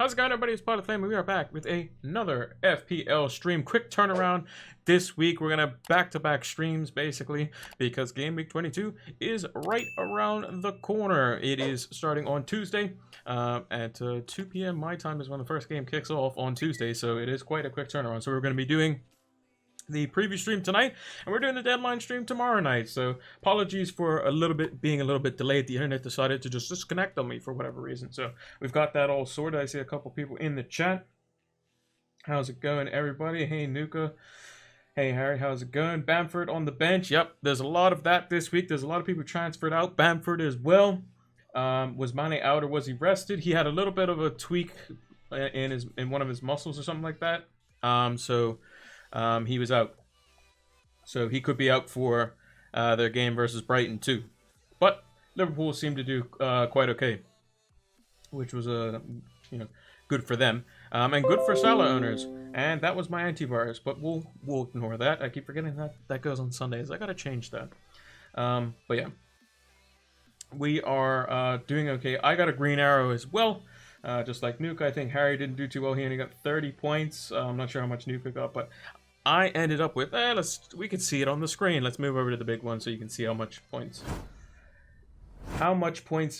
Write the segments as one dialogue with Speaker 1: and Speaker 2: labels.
Speaker 1: How's it going, everybody? It's Pod of Flame. We are back with another FPL stream. Quick turnaround this week. We're going to back-to-back streams, basically, because Game Week 22 is right around the corner. It is starting on Tuesday at 2 p.m. my time is when the first game kicks off on Tuesday, so it is quite a quick turnaround. So we're going to be doing the preview stream tonight, and we're doing the deadline stream tomorrow night. So apologies for being a little bit delayed. The internet decided to just disconnect on me for whatever reason. So we've got that all sorted. I see a couple people in the chat. How's it going, everybody? Hey, Nuka. Hey, Harry. How's it going? Bamford on the bench. Yep, there's a lot of that this week. There's a lot of people transferred out. Bamford as well. Was Mane out or was he rested? He had a little bit of a tweak in one of his muscles or something like that. He was out. So he could be out for their game versus Brighton too. But Liverpool seemed to do quite okay, which was good for them and good for Salah owners. And that was my antivirus, but we'll ignore that. I keep forgetting that goes on Sundays. I gotta change that. But yeah, we are doing okay. I got a green arrow as well. Just like Nuka. I think Harry didn't do too well. He only got 30 points. I'm not sure how much Nuka got, but I ended up with, we can see it on the screen. Let's move over to the big one so you can see how much points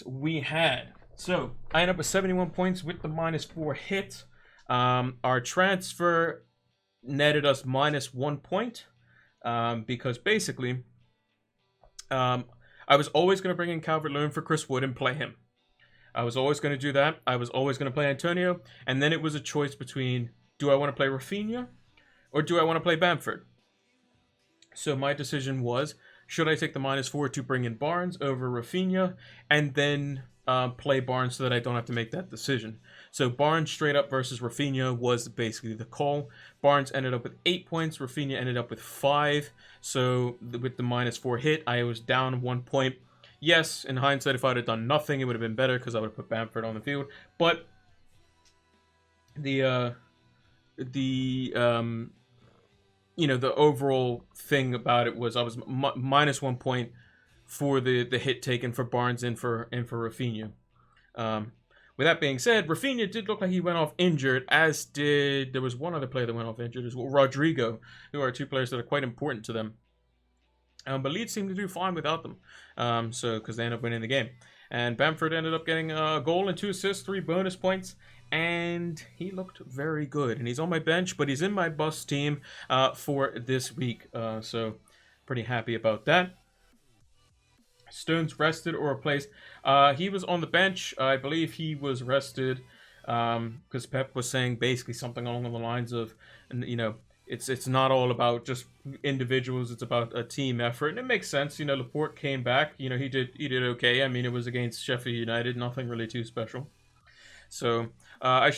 Speaker 1: we had. So I ended up with 71 points with the -4 hit. Our transfer netted us -1 point because basically I was always going to bring in Calvert-Lewin for Chris Wood and play him. I was always going to do that. I was always going to play Antonio, and then it was a choice between, do I want to play Rafinha or do I want to play Bamford? So my decision was, should I take the -4 to bring in Barnes over Rafinha and then play Barnes so that I don't have to make that decision? So Barnes straight up versus Rafinha was basically the call. Barnes ended up with 8 points. Rafinha ended up with 5. So with the -4 hit, I was down 1 point. Yes, in hindsight, if I would have done nothing, it would have been better because I would have put Bamford on the field. But the overall thing about it was I was -1 point for the hit taken for Barnes and for Rafinha. With that being said, Rafinha did look like he went off injured, as there was one other player that went off injured as well, Rodrigo, who are two players that are quite important to them. But Leeds seemed to do fine without them, because they ended up winning the game. And Bamford ended up getting a goal and 2 assists, 3 bonus points, and he looked very good. And he's on my bench, but he's in my bus team for this week, so pretty happy about that. Stones rested or replaced? He was on the bench. I believe he was rested because Pep was saying basically something along the lines of, it's not all about just individuals, it's about a team effort, and it makes sense. Laporte came back. He did okay. I mean, it was against Sheffield United, nothing really too special. So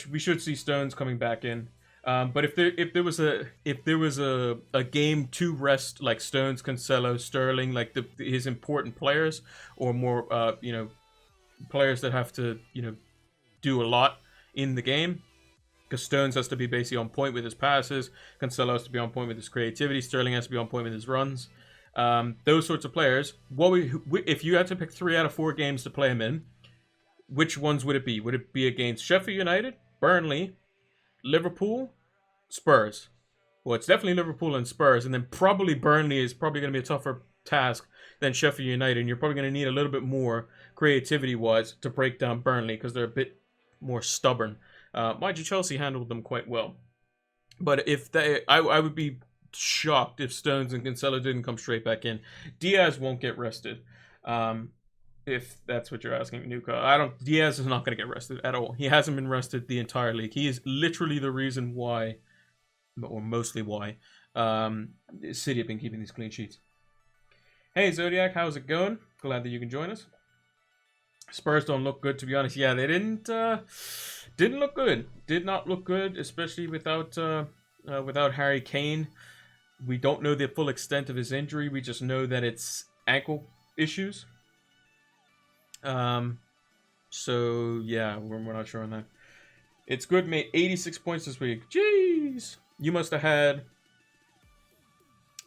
Speaker 1: we should see Stones coming back in. But if there was a game to rest like Stones, Cancelo, Sterling, like his important players, or more players that have to do a lot in the game. Because Stones has to be basically on point with his passes, Cancelo has to be on point with his creativity, Sterling has to be on point with his runs. Those sorts of players. If you had to pick 3 out of 4 games to play him in, which ones would it be? Would it be against Sheffield United, Burnley, Liverpool, Spurs? Well, it's definitely Liverpool and Spurs, and then probably Burnley is probably going to be a tougher task than Sheffield United, and you're probably going to need a little bit more creativity-wise to break down Burnley because they're a bit more stubborn. Mind you, Chelsea handled them quite well. But I would be shocked if Stones and Cancelo didn't come straight back in. Diaz won't get rested. If that's what you're asking, Nuka. Diaz is not going to get rested at all. He hasn't been rested the entire league. He is literally the reason why, or mostly why, City have been keeping these clean sheets. Hey, Zodiac, how's it going? Glad that you can join us. Spurs don't look good, to be honest. Yeah, they didn't look good. Did not look good, especially without Harry Kane. We don't know the full extent of his injury. We just know that it's ankle issues. So yeah, we're not sure on that. It's good, mate. 86 points this week. Jeez, you must have had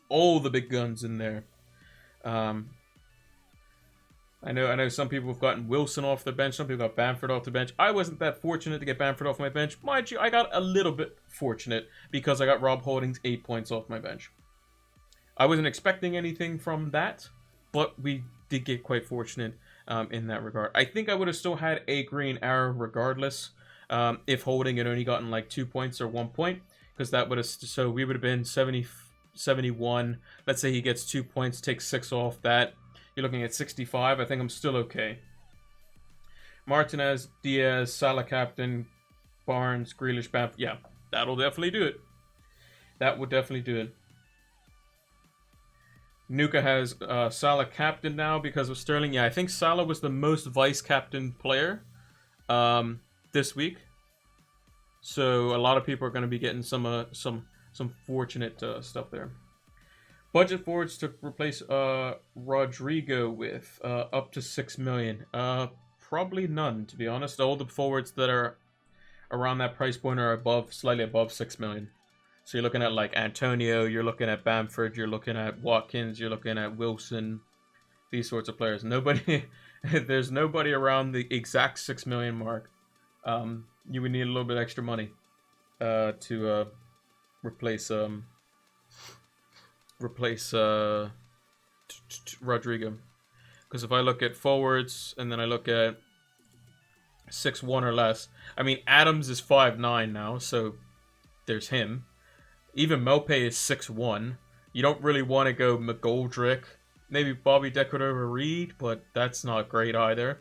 Speaker 1: all the big guns in there. I know some people have gotten Wilson off the bench. Some people got Bamford off the bench. I wasn't that fortunate to get Bamford off my bench. Mind you, I got a little bit fortunate because I got Rob Holdings 8 points off my bench. I wasn't expecting anything from that, but we did get quite fortunate in that regard. I think I would have still had a green arrow regardless if Holding had only gotten like 2 points or 1 point, because that would have, so we would have been 70, 71. Let's say he gets 2 points, takes 6 off that. You're looking at 65. I think I'm still okay. Martinez, Diaz, Salah captain, Barnes, Grealish, Bamford. Yeah, that'll definitely do it. That would definitely do it. Nuka has Salah captain now because of Sterling. Yeah, I think Salah was the most vice-captain player this week. So a lot of people are going to be getting some fortunate stuff there. Budget forwards to replace Rodrigo with up to 6 million. Probably none, to be honest. All the forwards that are around that price point are slightly above 6 million. So you're looking at like Antonio, you're looking at Bamford, you're looking at Watkins, you're looking at Wilson, these sorts of players. There's nobody around the exact 6 million mark. You would need a little bit extra money to replace Rodrigo. Because if I look at forwards and then I look at 6'1" or less, I mean Adams is 5'9" now, so there's him. Even Mope is 6'1". You don't really want to go McGoldrick. Maybe Bobby Decordova-Reid, but that's not great either.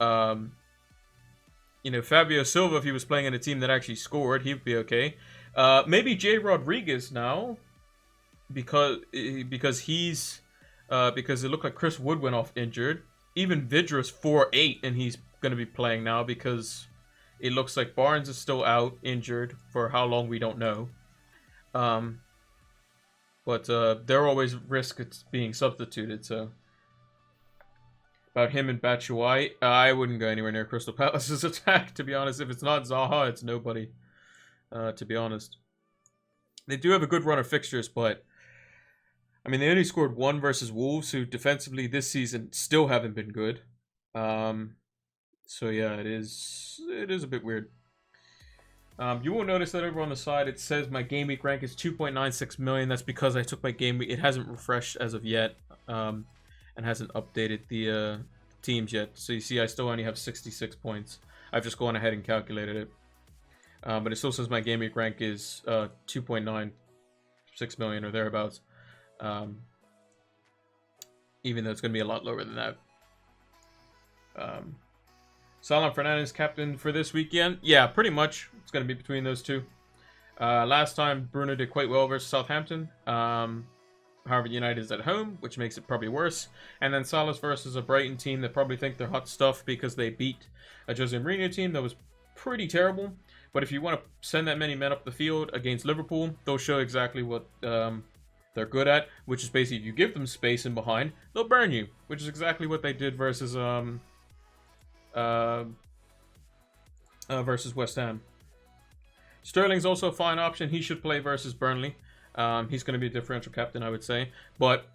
Speaker 1: You know, Fabio Silva, if he was playing in a team that actually scored, he'd be okay. Maybe Jay Rodriguez now, because it looked like Chris Wood went off injured. Even Vidra's 4'8", and he's going to be playing now because it looks like Barnes is still out injured for how long we don't know. But they're always risk being substituted. So about him and Batshuayi, I wouldn't go anywhere near Crystal Palace's attack, to be honest. If it's not Zaha, it's nobody, to be honest. They do have a good run of fixtures, but I mean, they only scored 1 versus Wolves, who defensively this season still haven't been good. So yeah, it is a bit weird. You will notice that over on the side it says my game week rank is 2.96 million. That's because I took my game week. It hasn't refreshed as of yet, and hasn't updated the teams yet. So you see, I still only have 66 points. I've just gone ahead and calculated it, but it still says my game week rank is 2.96 million or thereabouts. Even though it's going to be a lot lower than that. Salah Fernandez captain for this weekend. Yeah, pretty much. It's going to be between those two. Last time, Bruno did quite well versus Southampton. However, United is at home, which makes it probably worse. And then Salah's versus a Brighton team that probably think they're hot stuff because they beat a Jose Mourinho team that was pretty terrible. But if you want to send that many men up the field against Liverpool, they'll show exactly what they're good at, which is basically if you give them space in behind, they'll burn you, which is exactly what they did versus West Ham. Sterling's also a fine option. He should play versus Burnley. He's going to be a differential captain, I would say. But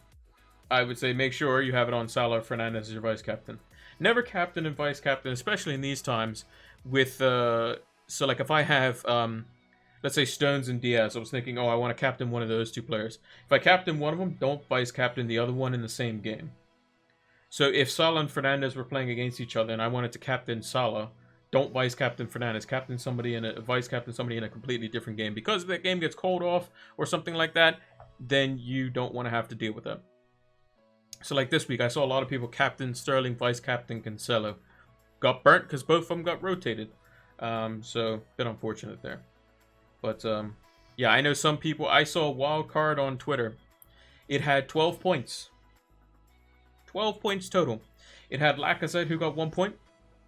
Speaker 1: I would say make sure you have it on Salah or Fernandez as your vice captain. Never captain and vice captain, especially in these times. With so like if I have let's say Stones and Diaz, I was thinking, oh, I want to captain one of those two players. If I captain one of them, don't vice captain the other one in the same game. So if Salah and Fernandez were playing against each other and I wanted to captain Salah, don't vice captain Fernandez. Captain somebody in a vice captain somebody in a completely different game. Because if that game gets called off or something like that, then you don't want to have to deal with that. So like this week, I saw a lot of people captain Sterling, vice captain Cancelo. Got burnt because both of them got rotated. So a bit unfortunate there. But yeah, I know some people. I saw a wild card on Twitter. It had 12 points. 12 points total. It had Lacazette, who got 1 point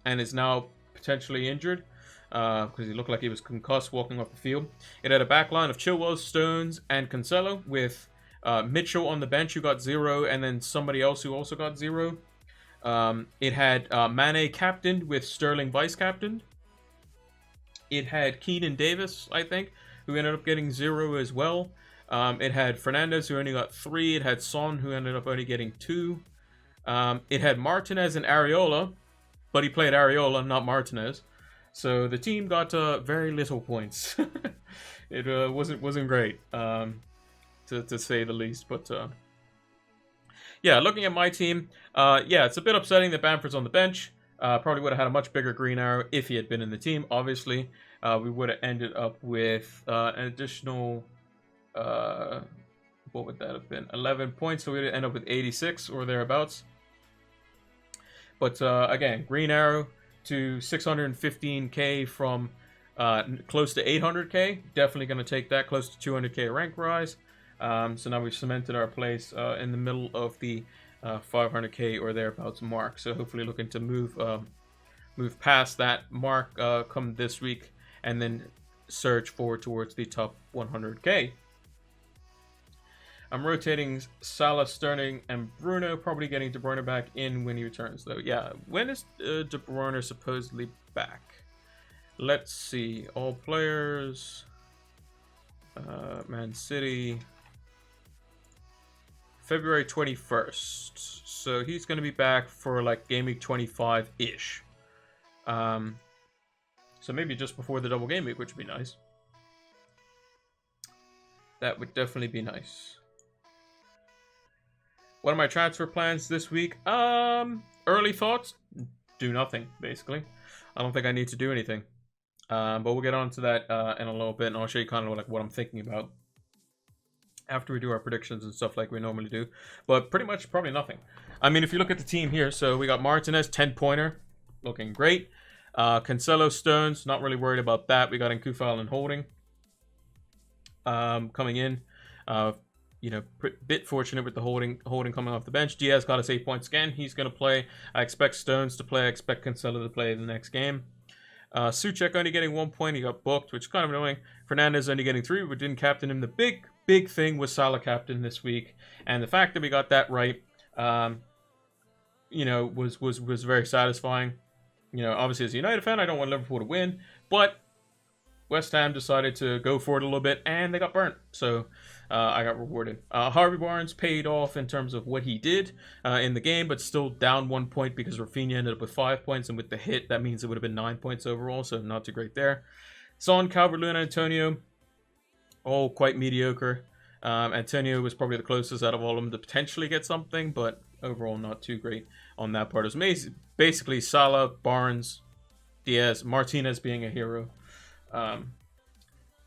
Speaker 1: and is now potentially injured because he looked like he was concussed walking off the field. It had a back line of Chilwell, Stones, and Cancelo with Mitchell on the bench who got 0, and then somebody else who also got 0. It had Mane captained with Sterling vice captained. It had Keenan Davis, I think, who ended up getting 0 as well. It had Fernandez, who only got 3. It had Son, who ended up only getting 2. It had Martinez and Areola, but he played Areola, not Martinez. So the team got very little points. It wasn't great, to say the least. But yeah, looking at my team, yeah, it's a bit upsetting that Bamford's on the bench. Probably would have had a much bigger green arrow if he had been in the team. Obviously, we would have ended up with an additional, what would that have been? 11 points, so we would end up with 86 or thereabouts. But again, green arrow to 615k from close to 800k. Definitely going to take that, close to 200k rank rise. So now we've cemented our place in the middle of the 500k or thereabouts mark. So hopefully looking to move past that mark come this week, and then surge forward towards the top 100k. I'm rotating Salah, Sterling, and Bruno. Probably getting De Bruyne back in when he returns, though. Yeah, when is De Bruyne supposedly back? Let's see. All players. Man City. February 21st. So he's going to be back for like Game Week 25-ish. So maybe just before the double game week, which would be nice. That would definitely be nice. What are my transfer plans this week? Early thoughts? Do nothing, basically. I don't think I need to do anything. But we'll get on to that in a little bit, and I'll show you kind of like what I'm thinking about after we do our predictions and stuff like we normally do. But pretty much probably nothing. I mean, if you look at the team here, so we got Martinez, 10-pointer, looking great. Cancelo, Stones, not really worried about that. We got Nkufal and Holding coming in. You know, bit fortunate with the holding coming off the bench. Diaz got us 8 points again. He's going to play. I expect Stones to play. I expect Cancelo to play the next game. Souček only getting 1 point. He got booked, which is kind of annoying. Fernandez only getting 3. We didn't captain him. The big thing was Salah captain this week, and the fact that we got that right, you know, was very satisfying. You know, obviously as a United fan, I don't want Liverpool to win, but West Ham decided to go for it a little bit, and they got burnt. So I got rewarded. Harvey Barnes paid off in terms of what he did in the game, but still down 1 point because Rafinha ended up with 5 points, and with the hit, that means it would have been 9 points overall, so not too great there. Son, Calvert-Lewin, Antonio, all quite mediocre. Antonio was probably the closest out of all of them to potentially get something, but overall not too great on that part. It was basically Salah, Barnes, Diaz, Martinez being a hero.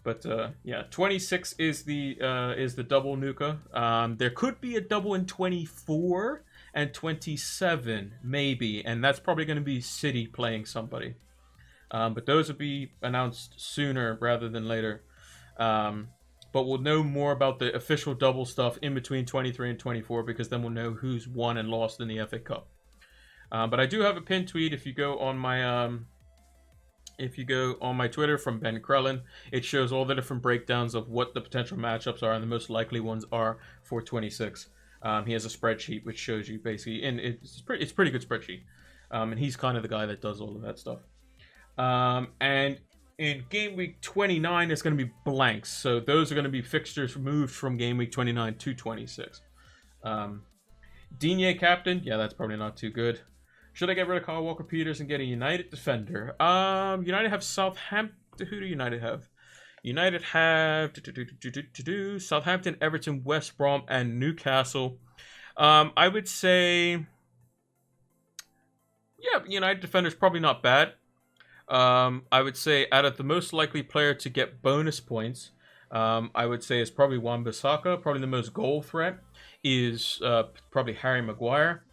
Speaker 1: But yeah, 26 is the double Nuka. There could be a double in 24 and 27 maybe, and that's probably going to be City playing somebody. But those will be announced sooner rather than later. But we'll know more about the official double stuff in between 23 and 24, because then we'll know who's won and lost in the FA Cup. But I do have a pinned tweet. If you go on my Twitter from Ben Krellin, it shows all the different breakdowns of what the potential matchups are, and the most likely ones are for 26. He has a spreadsheet which shows you basically, and it's pretty good spreadsheet. And he's kind of the guy that does all of that stuff. And in Game Week 29, it's going to be blanks. So those are going to be fixtures moved from Game Week 29 to 26. Digne captain. Yeah, that's probably not too good. Should I get rid of Kyle Walker-Peters and get a United defender? United have Southampton. Who do United have? United have Southampton, Everton, West Brom, and Newcastle. I would say, yeah, United defender's probably not bad. I would say out of the most likely player to get bonus points, I would say is probably Wan-Bissaka. Probably the most goal threat is probably Harry Maguire.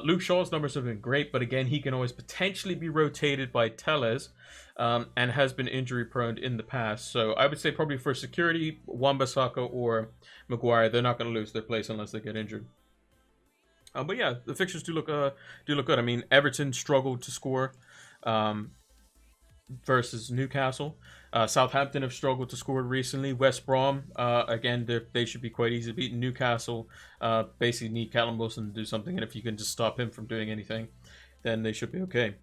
Speaker 1: Luke Shaw's numbers have been great, but again, he can always potentially be rotated by Telles, and has been injury prone in the past. So I would say probably for security, Wan-Bissaka or Maguire. They're not going to lose their place unless they get injured. But yeah, the fixtures do look good. I mean, Everton struggled to score versus Newcastle. Southampton have struggled to score recently. West Brom, again, they should be quite easy to beat. Newcastle basically need Callum Wilson to do something, and if you can just stop him from doing anything, then they should be okay.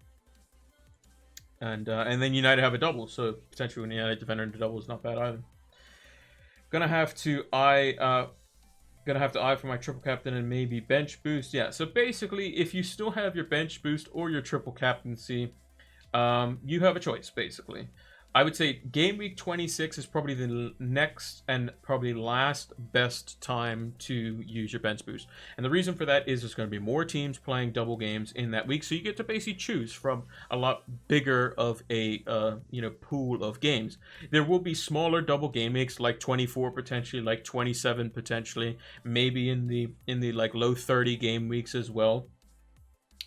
Speaker 1: And then United have a double, so potentially when United defender into double is not bad either. Gonna have to Gonna have to eye for my triple captain and maybe bench boost. Yeah, so basically, if you still have your bench boost or your triple captaincy, you have a choice, basically. I would say game week 26 is probably the next and probably last best time to use your bench boost. And the reason for that is there's going to be more teams playing double games in that week, so you get to basically choose from a lot bigger of a pool of games. There will be smaller double game weeks, like 24 potentially, like 27 potentially, maybe in the like low 30 game weeks as well.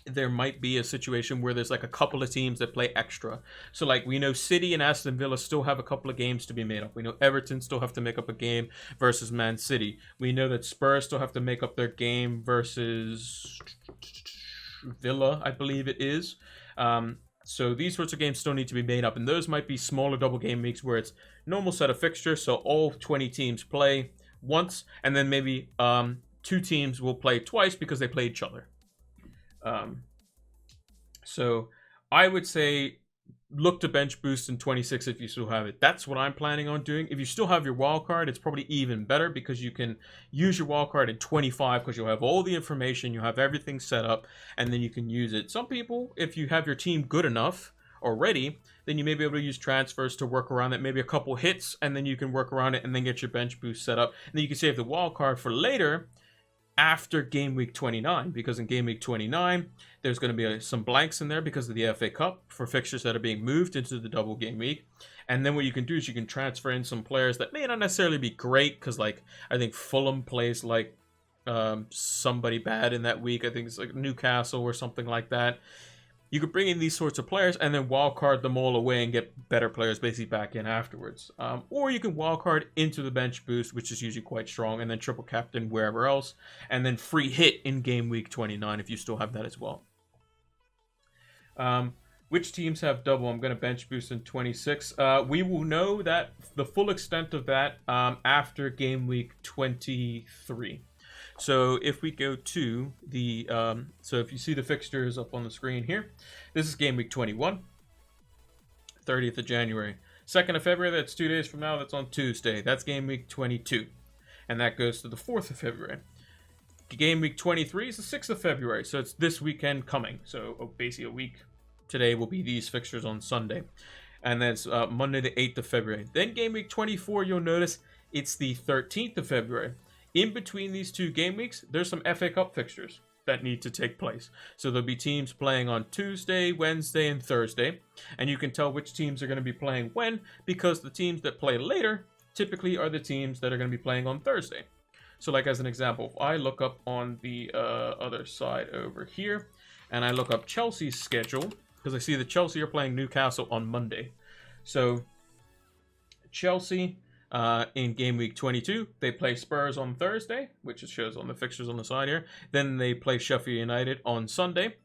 Speaker 1: There might be a situation where there's like a couple of teams that play extra. So like we know City and Aston Villa still have a couple of games to be made up. We know Everton still have to make up a game versus Man City. We know that Spurs still have to make up their game versus Villa, I believe it is. So these sorts of games still need to be made up, and those might be smaller double game weeks where it's normal set of fixtures, so all 20 teams play once, and then maybe 2 teams will play twice because they play each other. So I would say look to bench boost in 26 if you still have it. That's what I'm planning on doing. If you still have your wild card, it's probably even better because you can use your wild card in 25 because you'll have all the information, you have everything set up, and then you can use it. Some people, if you have your team good enough already, then you may be able to use transfers to work around it, maybe a couple hits, and then you can work around it and then get your bench boost set up. And then you can save the wild card for later after game week 29, because in game week 29 there's going to be some blanks in there because of the FA Cup for fixtures that are being moved into the double game week. And then what you can do is you can transfer in some players that may not necessarily be great, because like I think Fulham plays like somebody bad in that week. I think it's like Newcastle or something like that. You could bring in these sorts of players and then wildcard them all away and get better players basically back in afterwards. Or you can wildcard into the bench boost, which is usually quite strong, and then triple captain wherever else, and then free hit in game week 29 if you still have that as well. Which teams have double? I'm going to bench boost in 26. We will know that the full extent of that after game week 23. So if we go to the, so if you see the fixtures up on the screen here, this is game week 21, 30th of January. 2nd of February, that's 2 days from now, that's on Tuesday. That's game week 22. And that goes to the 4th of February. Game week 23 is the 6th of February, so it's this weekend coming. So basically a week today will be these fixtures on Sunday. And that's Monday the 8th of February. Then game week 24, you'll notice it's the 13th of February. In between these 2 game weeks, there's some FA Cup fixtures that need to take place. So there'll be teams playing on Tuesday, Wednesday, and Thursday. And you can tell which teams are going to be playing when, because the teams that play later typically are the teams that are going to be playing on Thursday. So like as an example, if I look up on the other side over here, and I look up Chelsea's schedule, because I see that Chelsea are playing Newcastle on Monday. So Chelsea... in game week 22, they play Spurs on Thursday, which it shows on the fixtures on the side here. Then they play Sheffield United on Sunday.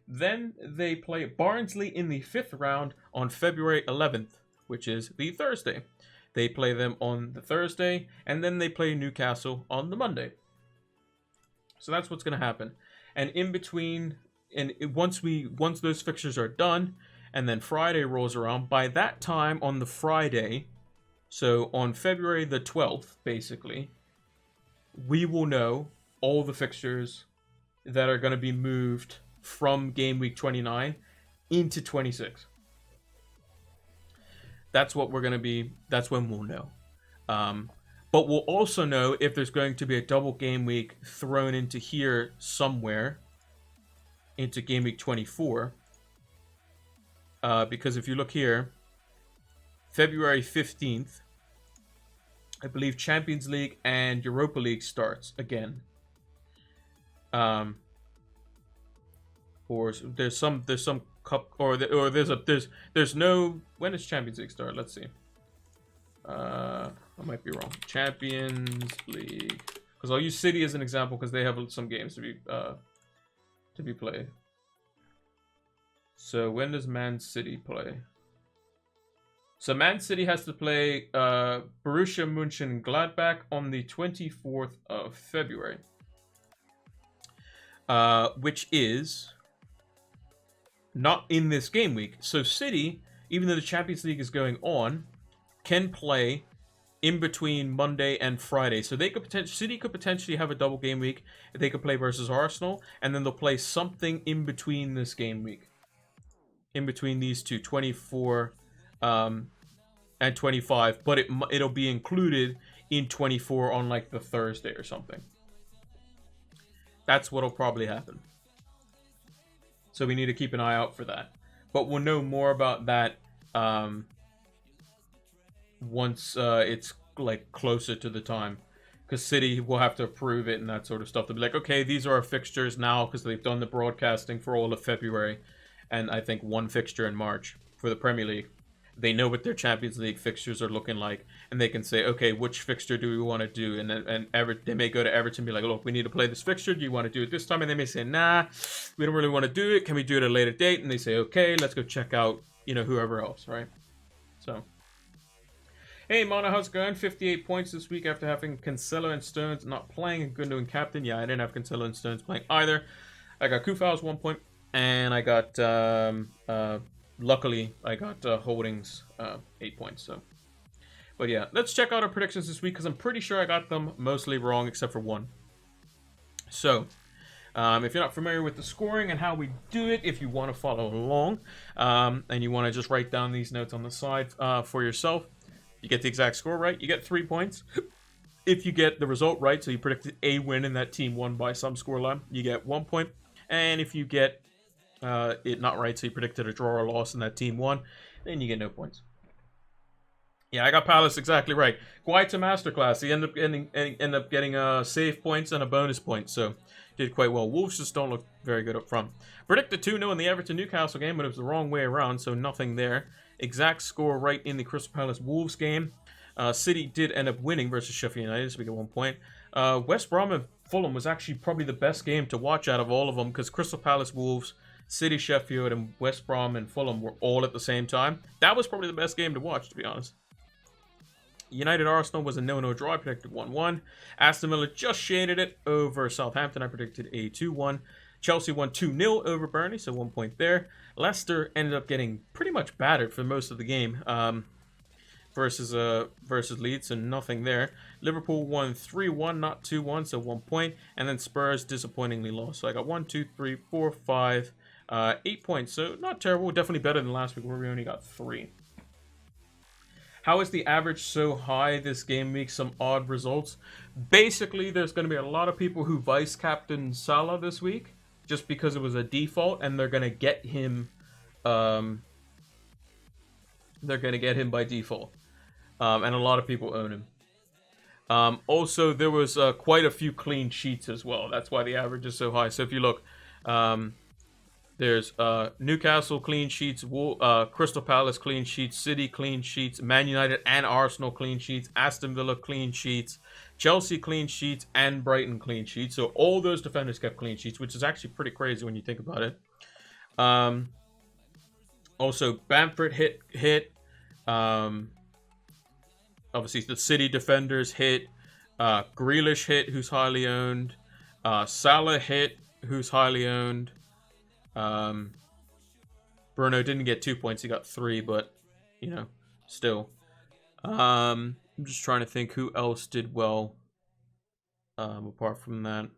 Speaker 1: Then they play Barnsley in the 5th round on February 11th, which is the Thursday. They play them on the Thursday, and then they play Newcastle on the Monday. So that's what's going to happen. And in between, and once those fixtures are done, and then Friday rolls around, by that time on the Friday... So on February the 12th, basically, we will know all the fixtures that are going to be moved from game week 29 into 26. That's what we're going to be, that's when we'll know. But we'll also know if there's going to be a double game week thrown into here somewhere, into game week 24. Because if you look here, February 15th, I believe Champions League and Europa League starts again. Or there's some cup, or there's no, when does Champions League start? Let's see. I might be wrong. Champions League, because I'll use City as an example because they have some games to be played. So when does Man City play? So Man City has to play Borussia Mönchengladbach on the 24th of February. Which is not in this game week. So City, even though the Champions League is going on, can play in between Monday and Friday. So they could City could potentially have a double game week. They could play versus Arsenal, and then they'll play something in between this game week. In between these two, 24 and 25, but it'll be included in 24 on like the Thursday or something. That's what'll probably happen. So we need to keep an eye out for that. But we'll know more about that once it's like closer to the time, because City will have to approve it and that sort of stuff. They'll be like, okay, these are our fixtures now, because they've done the broadcasting for all of February, and I think one fixture in March for the Premier League. They know what their Champions League fixtures are looking like, and they can say, okay, which fixture do we want to do? And then they may go to Everton and be like, look, we need to play this fixture. Do you want to do it this time? And they may say, nah, we don't really want to do it. Can we do it at a later date? And they say, okay, let's go check out, whoever else, right? So, hey, Mono, how's it going? 58 points this week after having Cancelo and Stones not playing and Gundo and captain. Yeah, I didn't have Cancelo and Stones playing either. I got Kufau's 1 point, and I got luckily, I got Holdings 8 points. So, but yeah, let's check out our predictions this week, because I'm pretty sure I got them mostly wrong except for one. So, if you're not familiar with the scoring and how we do it, if you want to follow along, and you want to just write down these notes on the side for yourself, you get the exact score right, you get 3 points. If you get the result right, so you predicted a win and that team won by some scoreline, you get 1 point. And if you get it not right, so you predicted a draw or loss and that team won, then you get no points. Yeah, I got Palace exactly right. Quite a masterclass. He ended up getting save points and a bonus point, so did quite well. Wolves just don't look very good up front. Predicted 2-0 in the Everton-Newcastle game, but it was the wrong way around, so nothing there. Exact score right in the Crystal Palace-Wolves game. City did end up winning versus Sheffield United, so we get 1 point. West Brom and Fulham was actually probably the best game to watch out of all of them, because Crystal Palace-Wolves, City, Sheffield, and West Brom and Fulham were all at the same time. That was probably the best game to watch, to be honest. United Arsenal was a 0-0 draw. I predicted 1-1. Aston Villa just shaded it over Southampton. I predicted a 2-1. Chelsea won 2-0 over Burnley, so 1 point there. Leicester ended up getting pretty much battered for most of the game versus Leeds, so nothing there. Liverpool won 3-1, not 2-1, so 1 point. And then Spurs disappointingly lost. So I got 1, 2, 3, 4, 5, 8 points. So not terrible. Definitely better than last week where we only got 3. How is the average so high this game week? Some odd results. Basically, there's going to be a lot of people who vice captain Salah this week just because it was a default, and they're going to get him. They're going to get him by default, and a lot of people own him. Also, there was quite a few clean sheets as well. That's why the average is so high. So if you look, there's Newcastle clean sheets, Crystal Palace clean sheets, City clean sheets, Man United and Arsenal clean sheets, Aston Villa clean sheets, Chelsea clean sheets, and Brighton clean sheets. So all those defenders kept clean sheets, which is actually pretty crazy when you think about it. Also, Bamford hit. Obviously, the City defenders hit. Grealish hit, who's highly owned. Salah hit, who's highly owned. Bruno didn't get 2 points, he got 3, but still. I'm just trying to think who else did well apart from that.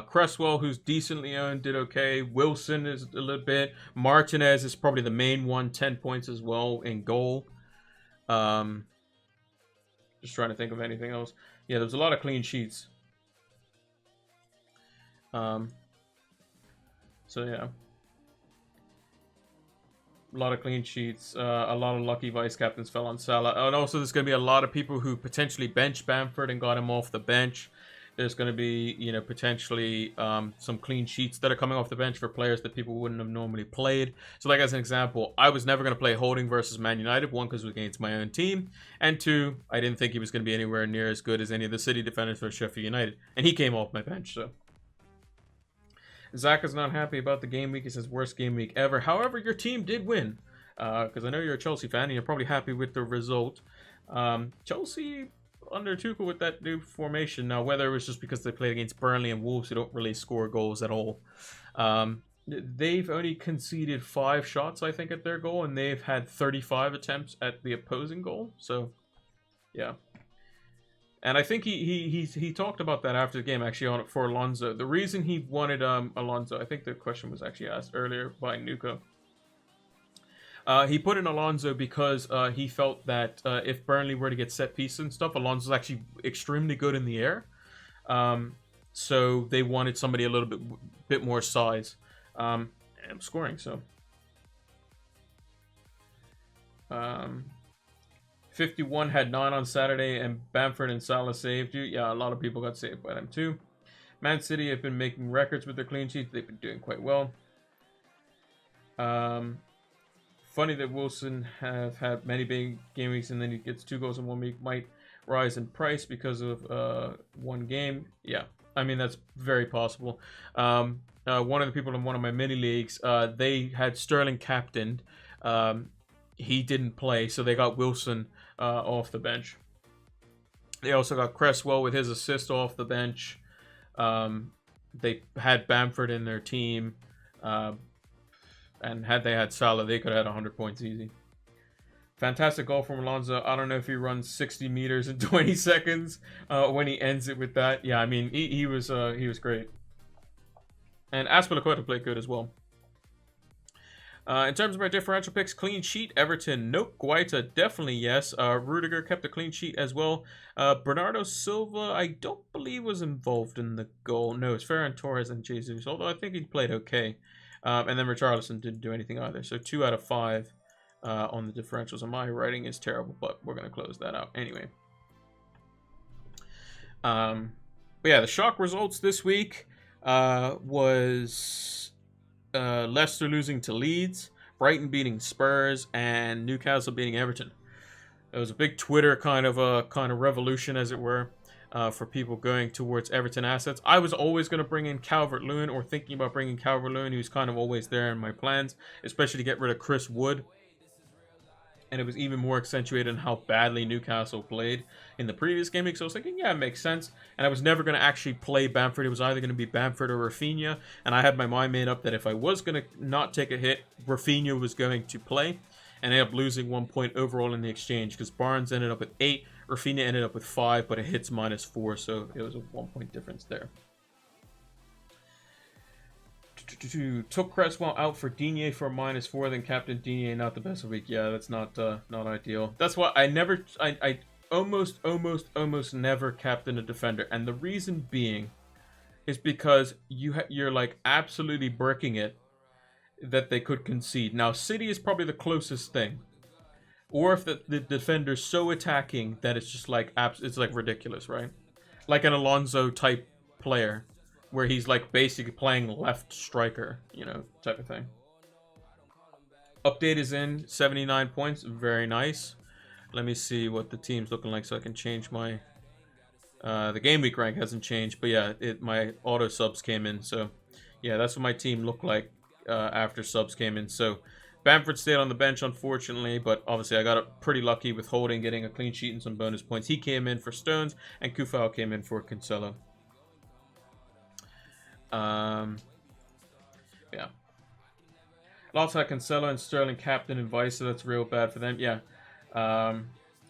Speaker 1: Cresswell, who's decently owned, did okay. Wilson is a little bit. Martinez is probably the main one, 10 points as well in goal. Just trying to think of anything else. Yeah, there's a lot of clean sheets. So yeah, a lot of clean sheets. A lot of lucky vice captains fell on Salah, and also there's going to be a lot of people who potentially benched Bamford and got him off the bench. There's going to be, potentially some clean sheets that are coming off the bench for players that people wouldn't have normally played. So, like as an example, I was never going to play Holding versus Man United. 1, because it was against my own team, and 2, I didn't think he was going to be anywhere near as good as any of the City defenders for Sheffield United, and he came off my bench. So. Zach is not happy about the game week. He says, worst game week ever. However, your team did win. Because I know you're a Chelsea fan and you're probably happy with the result. Chelsea under Tuchel with that new formation. Now, whether it was just because they played against Burnley and Wolves who don't really score goals at all. they've only conceded 5 shots, I think, at their goal, and they've had 35 attempts at the opposing goal. So, yeah. And I think he talked about that after the game, actually, on for Alonso. The reason he wanted Alonso, I think the question was actually asked earlier by Nuka. He put in Alonso because he felt that if Burnley were to get set pieces and stuff, Alonso's actually extremely good in the air. So they wanted somebody a little bit more size. And I'm scoring, so. 51 had 9 on Saturday, and Bamford and Salah saved you. Yeah, a lot of people got saved by them too. Man City have been making records with their clean sheets. They've been doing quite well. Funny that Wilson have had many big game weeks, and then he gets 2 goals in 1 week. Might rise in price because of one game. Yeah, I mean, that's very possible. One of the people in one of my mini leagues, they had Sterling captained. He didn't play, so they got Wilson off the bench. They also got Cresswell with his assist off the bench. They had Bamford in their team. And had they had Salah, they could have had 100 points easy. Fantastic goal from Alonso. I don't know if he runs 60 meters in 20 seconds when he ends it with that. Yeah, I mean, he was great. And Aspilicueta played good as well. In terms of our differential picks, clean sheet, Everton, nope. Guaita, definitely yes. Rudiger kept a clean sheet as well. Bernardo Silva, I don't believe was involved in the goal. No, it's Ferran Torres and Jesus, although I think he played okay. And then Richarlison didn't do anything either. So 2 out of 5 on the differentials. And my writing is terrible, but we're going to close that out anyway. But yeah, the shock results this week was Leicester losing to Leeds, Brighton beating Spurs, and Newcastle beating Everton. It was a big Twitter kind of revolution, as it were. For people going towards Everton assets. I was always going to bring in Calvert-Lewin, or thinking about bringing Calvert-Lewin. He was kind of always there in my plans, especially to get rid of Chris Wood. And it was even more accentuated in how badly Newcastle played in the previous game week. So I was thinking, yeah, it makes sense. And I was never going to actually play Bamford. It was either going to be Bamford or Rafinha. And I had my mind made up that if I was going to not take a hit, Rafinha was going to play. And I ended up losing 1 point overall in the exchange because Barnes ended up with 8. Rafinha ended up with 5, but it hits -4, so it was a 1 point difference there. Took Cresswell out for Digne for -4, then Captain Digne, not the best of the week. Yeah, that's not ideal. That's why I almost never captain a defender, and the reason being is because you're like absolutely bricking it that they could concede. Now, City is probably the closest thing. Or if the defender's so attacking that it's just like it's like ridiculous, right? Like an Alonso type player, where he's like basically playing left striker, type of thing. Update is in, 79 points, very nice. Let me see what the team's looking like so I can change my. The game week rank hasn't changed, but yeah, my auto subs came in, so yeah, that's what my team looked like after subs came in. So. Bamford stayed on the bench, unfortunately, but obviously I got it pretty lucky with Holding getting a clean sheet and some bonus points. He came in for Stones, and Kufau came in for Cancelo. Yeah. Lots had Cancelo and Sterling captain and vice, so that's real bad for them. Yeah.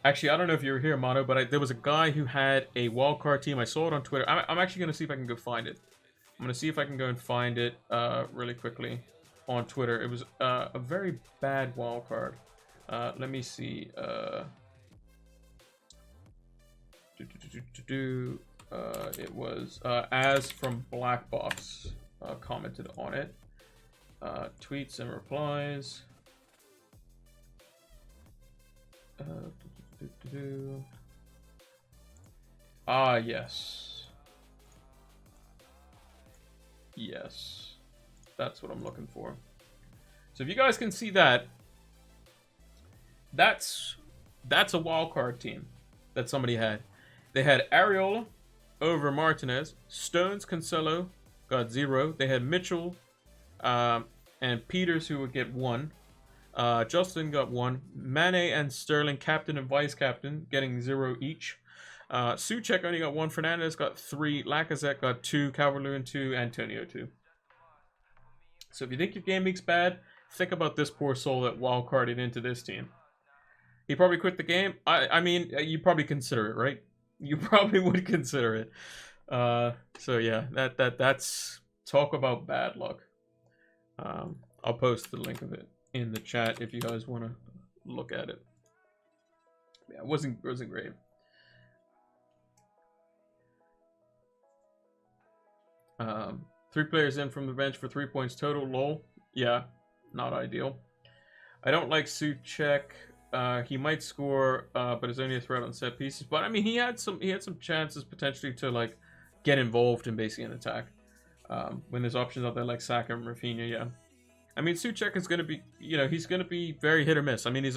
Speaker 1: Actually, I don't know if you were here, Mono, but there was a guy who had a wildcard team. I saw it on Twitter. I'm actually going to see if I can go find it. I'm going to see if I can go and find it really quickly. On Twitter, it was a very bad wild card. Let me see. It was as from Blackbox commented on it. Tweets and replies. Yes. Yes. That's what I'm looking for. So if you guys can see that, that's a wildcard team that somebody had. They had Areola over Martinez. Stones, Cancelo got 0. They had Mitchell and Peters who would get 1. Justin got 1. Mane and Sterling, captain and vice captain, getting 0 each. Souček only got 1. Fernandez got 3. Lacazette got 2. Calvert-Lewin 2. Antonio 2. So if you think your game week's bad, think about this poor soul that wildcarded into this team. He probably quit the game. I mean, you probably consider it, right? You probably would consider it. So yeah, that's talk about bad luck. I'll post the link of it in the chat if you guys want to look at it. Yeah, it wasn't great. Three players in from the bench for 3 points total. Lol. Yeah, not ideal. I don't like Suchek. He might score, but it's only a threat on set pieces. But I mean, he had some chances potentially to like get involved in basically an attack. When there's options out there like Saka and Rafinha, yeah. I mean, Suchek is going to be, he's going to be very hit or miss. I mean, he's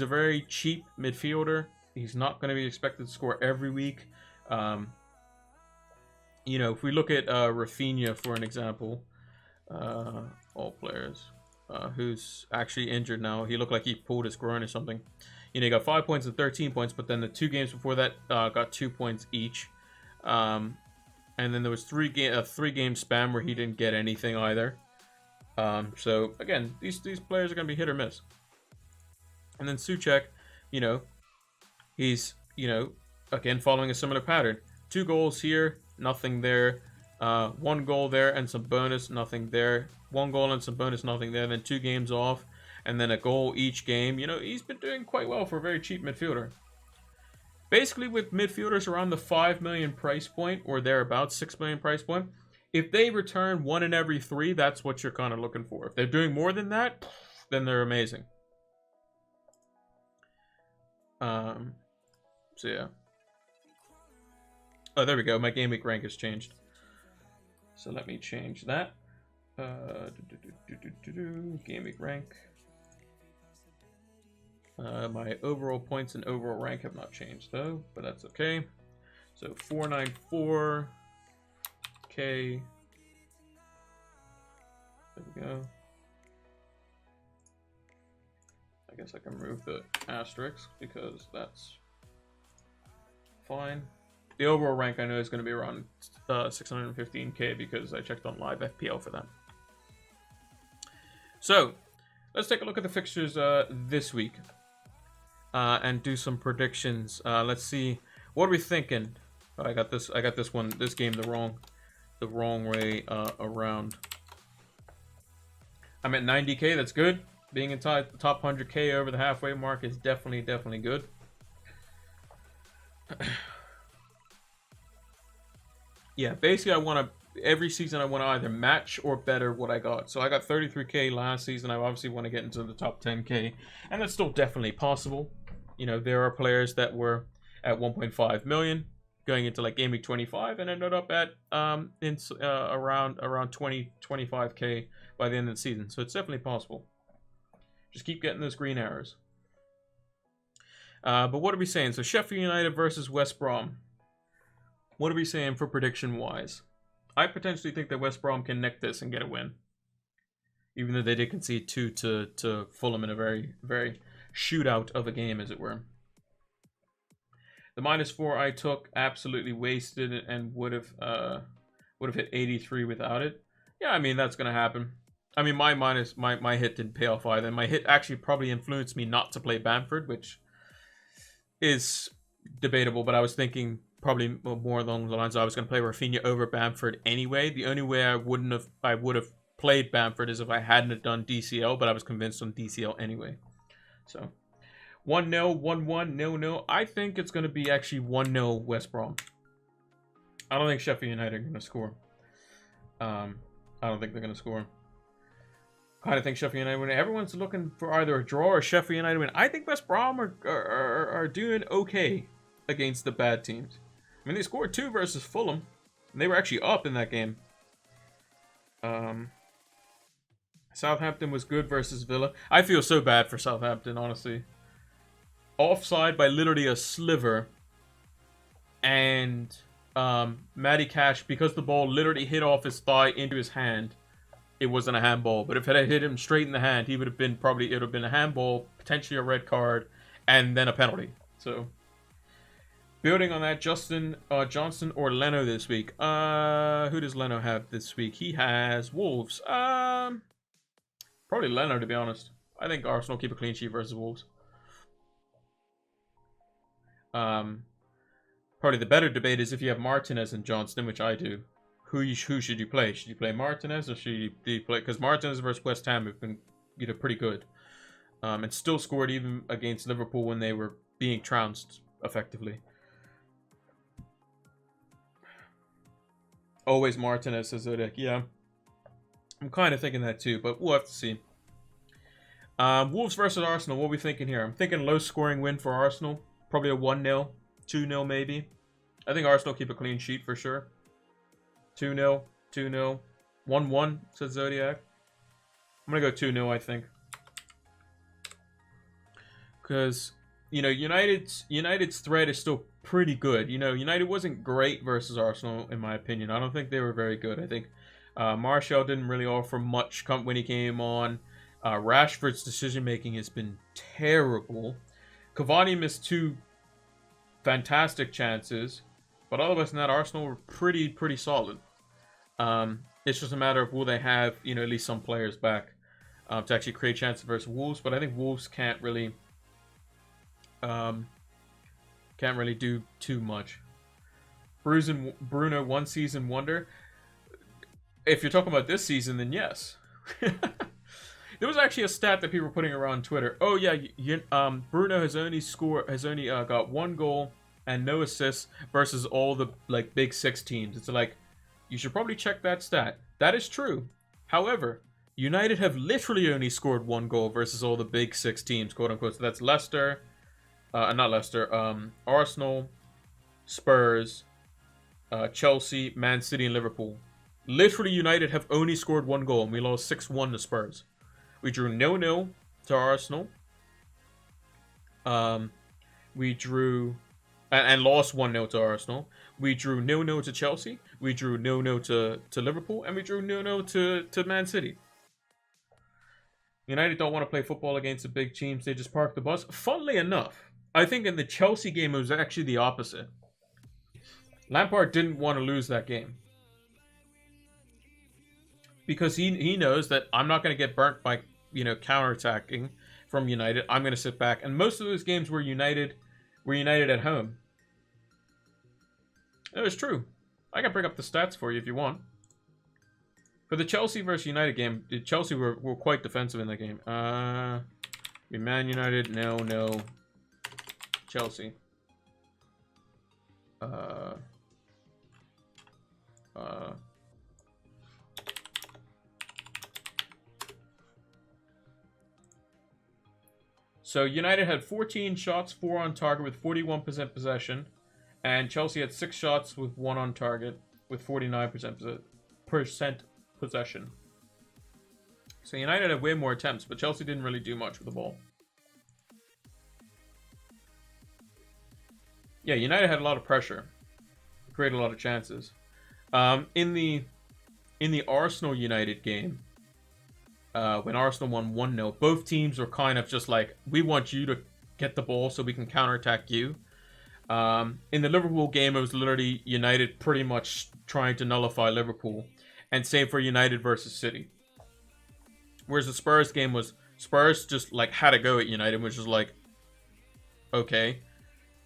Speaker 1: a very cheap midfielder. He's not going to be expected to score every week. If we look at Rafinha for an example, all players, who's actually injured now. He looked like he pulled his groin or something. He got 5 points and 13 points, but then the 2 games before that got 2 points each. And then there was a 3-game span where he didn't get anything either. So again, these players are going to be hit or miss. And then Suchek, he's again following a similar pattern. 2 goals here, nothing there. 1 goal there and some bonus, nothing there. 1 goal and some bonus, nothing there. Then 2 games off, and then a goal each game. He's been doing quite well for a very cheap midfielder. Basically, with midfielders around the 5 million price point or thereabouts, 6 million price point, if they return 1 in every 3, that's what you're kind of looking for. If they're doing more than that, then they're amazing. So yeah. Oh, there we go. My game week rank has changed. So let me change that. Game week rank. My overall points and overall rank have not changed though, but that's okay. So 494K. There we go. I guess I can remove the asterisk because that's fine. The overall rank I know is going to be around 615K because I checked on live FPL for that. So let's take a look at the fixtures this week and do some predictions. Let's see, what are we thinking? I got this game the wrong way around. I'm at 90K. That's good. Being in top 100K over the halfway mark is definitely good. Yeah, basically every season I want to either match or better what I got. So I got 33K last season. I obviously want to get into the top 10K, and that's still definitely possible. There are players that were at 1.5 million going into like game week 25 and ended up at around 25K by the end of the season. So it's definitely possible. Just keep getting those green arrows. But what are we saying? So Sheffield United versus West Brom. What are we saying for prediction-wise? I potentially think that West Brom can neck this and get a win. Even though they did concede 2 to Fulham in a very, very shootout of a game, as it were. The -4 I took, absolutely wasted and would have hit 83 without it. Yeah, I mean, that's going to happen. I mean, my hit didn't pay off either. My hit actually probably influenced me not to play Bamford, which is debatable, but I was thinking probably more along the lines I was going to play Rafinha over Bamford anyway. The only way I would have played Bamford is if I hadn't done DCL, but I was convinced on DCL anyway. So 1-0, 1-1, 0-0. I think it's going to be actually 1-0 West Brom. I don't think Sheffield United are going to score. I don't think they're going to score. I kind of think Sheffield United win. Everyone's looking for either a draw or Sheffield United win. I think West Brom are doing okay against the bad teams. I mean, they scored 2 versus Fulham, and they were actually up in that game. Southampton was good versus Villa. I feel so bad for Southampton, honestly. Offside by literally a sliver. And Matty Cash, because the ball literally hit off his thigh into his hand, it wasn't a handball. But if it had hit him straight in the hand, it would have been a handball, potentially a red card, and then a penalty. So, building on that, Johnson or Leno this week. Who does Leno have this week? He has Wolves. Probably Leno, to be honest. I think Arsenal keep a clean sheet versus Wolves. Probably the better debate is if you have Martinez and Johnston, which I do. Who should you play? Should you play Martinez or should you play? Because Martinez versus West Ham have been pretty good, and still scored even against Liverpool when they were being trounced effectively. Always Martinez, says Zodiac. Yeah, I'm kind of thinking that too, but we'll have to see. Wolves versus Arsenal. What are we thinking here? I'm thinking low-scoring win for Arsenal. Probably a 1-0, 2-0 maybe. I think Arsenal keep a clean sheet for sure. 2-0, 2-0, 1-1, says Zodiac. I'm going to go 2-0, I think. Because, you know, United's threat is still pretty good. You know, United wasn't great versus Arsenal, in my opinion. I don't think they were very good. I think Martial didn't really offer much when he came on. Rashford's decision-making has been terrible. Cavani missed 2 fantastic chances. But otherwise than that, Arsenal were pretty solid. It's just a matter of will they have, you know, at least some players back to actually create chances versus Wolves. But I think Wolves can't really do too much. Bruno, one season wonder. If you're talking about this season, then yes. There was actually a stat that people were putting around Twitter. Oh yeah, Bruno has only got 1 goal and no assists versus all the like big 6 teams. It's like, you should probably check that stat. That is true. However, United have literally only scored 1 goal versus all the big 6 teams, quote unquote. So that's Leicester, not Leicester, Arsenal, Spurs, Chelsea, Man City, and Liverpool. Literally, United have only scored 1 goal, and we lost 6-1 to Spurs. We drew 0-0 to Arsenal. We drew and lost 1-0 to Arsenal. We drew 0-0 to Chelsea. We drew 0-0 to Liverpool, and we drew 0-0 to Man City. United don't want to play football against the big teams. They just park the bus. Funnily enough, I think in the Chelsea game it was actually the opposite. Lampard didn't want to lose that game because he knows that I'm not going to get burnt by, you know, counterattacking from United. I'm going to sit back, and most of those games were United at home. It was true. I can bring up the stats for you if you want. For the Chelsea versus United game, Chelsea were quite defensive in that game. Man United, no. Chelsea. So United had 14 shots, 4 on target with 41% possession. And Chelsea had 6 shots with 1 on target with 49% possession. So United had way more attempts, but Chelsea didn't really do much with the ball. Yeah, United had a lot of pressure, created a lot of chances. In the Arsenal United game, when Arsenal won 1-0, both teams were kind of just like, we want you to get the ball so we can counterattack you. In the Liverpool game, it was literally United pretty much trying to nullify Liverpool, and same for United versus City. Whereas the Spurs game was Spurs just like had to go at United, which is like, okay,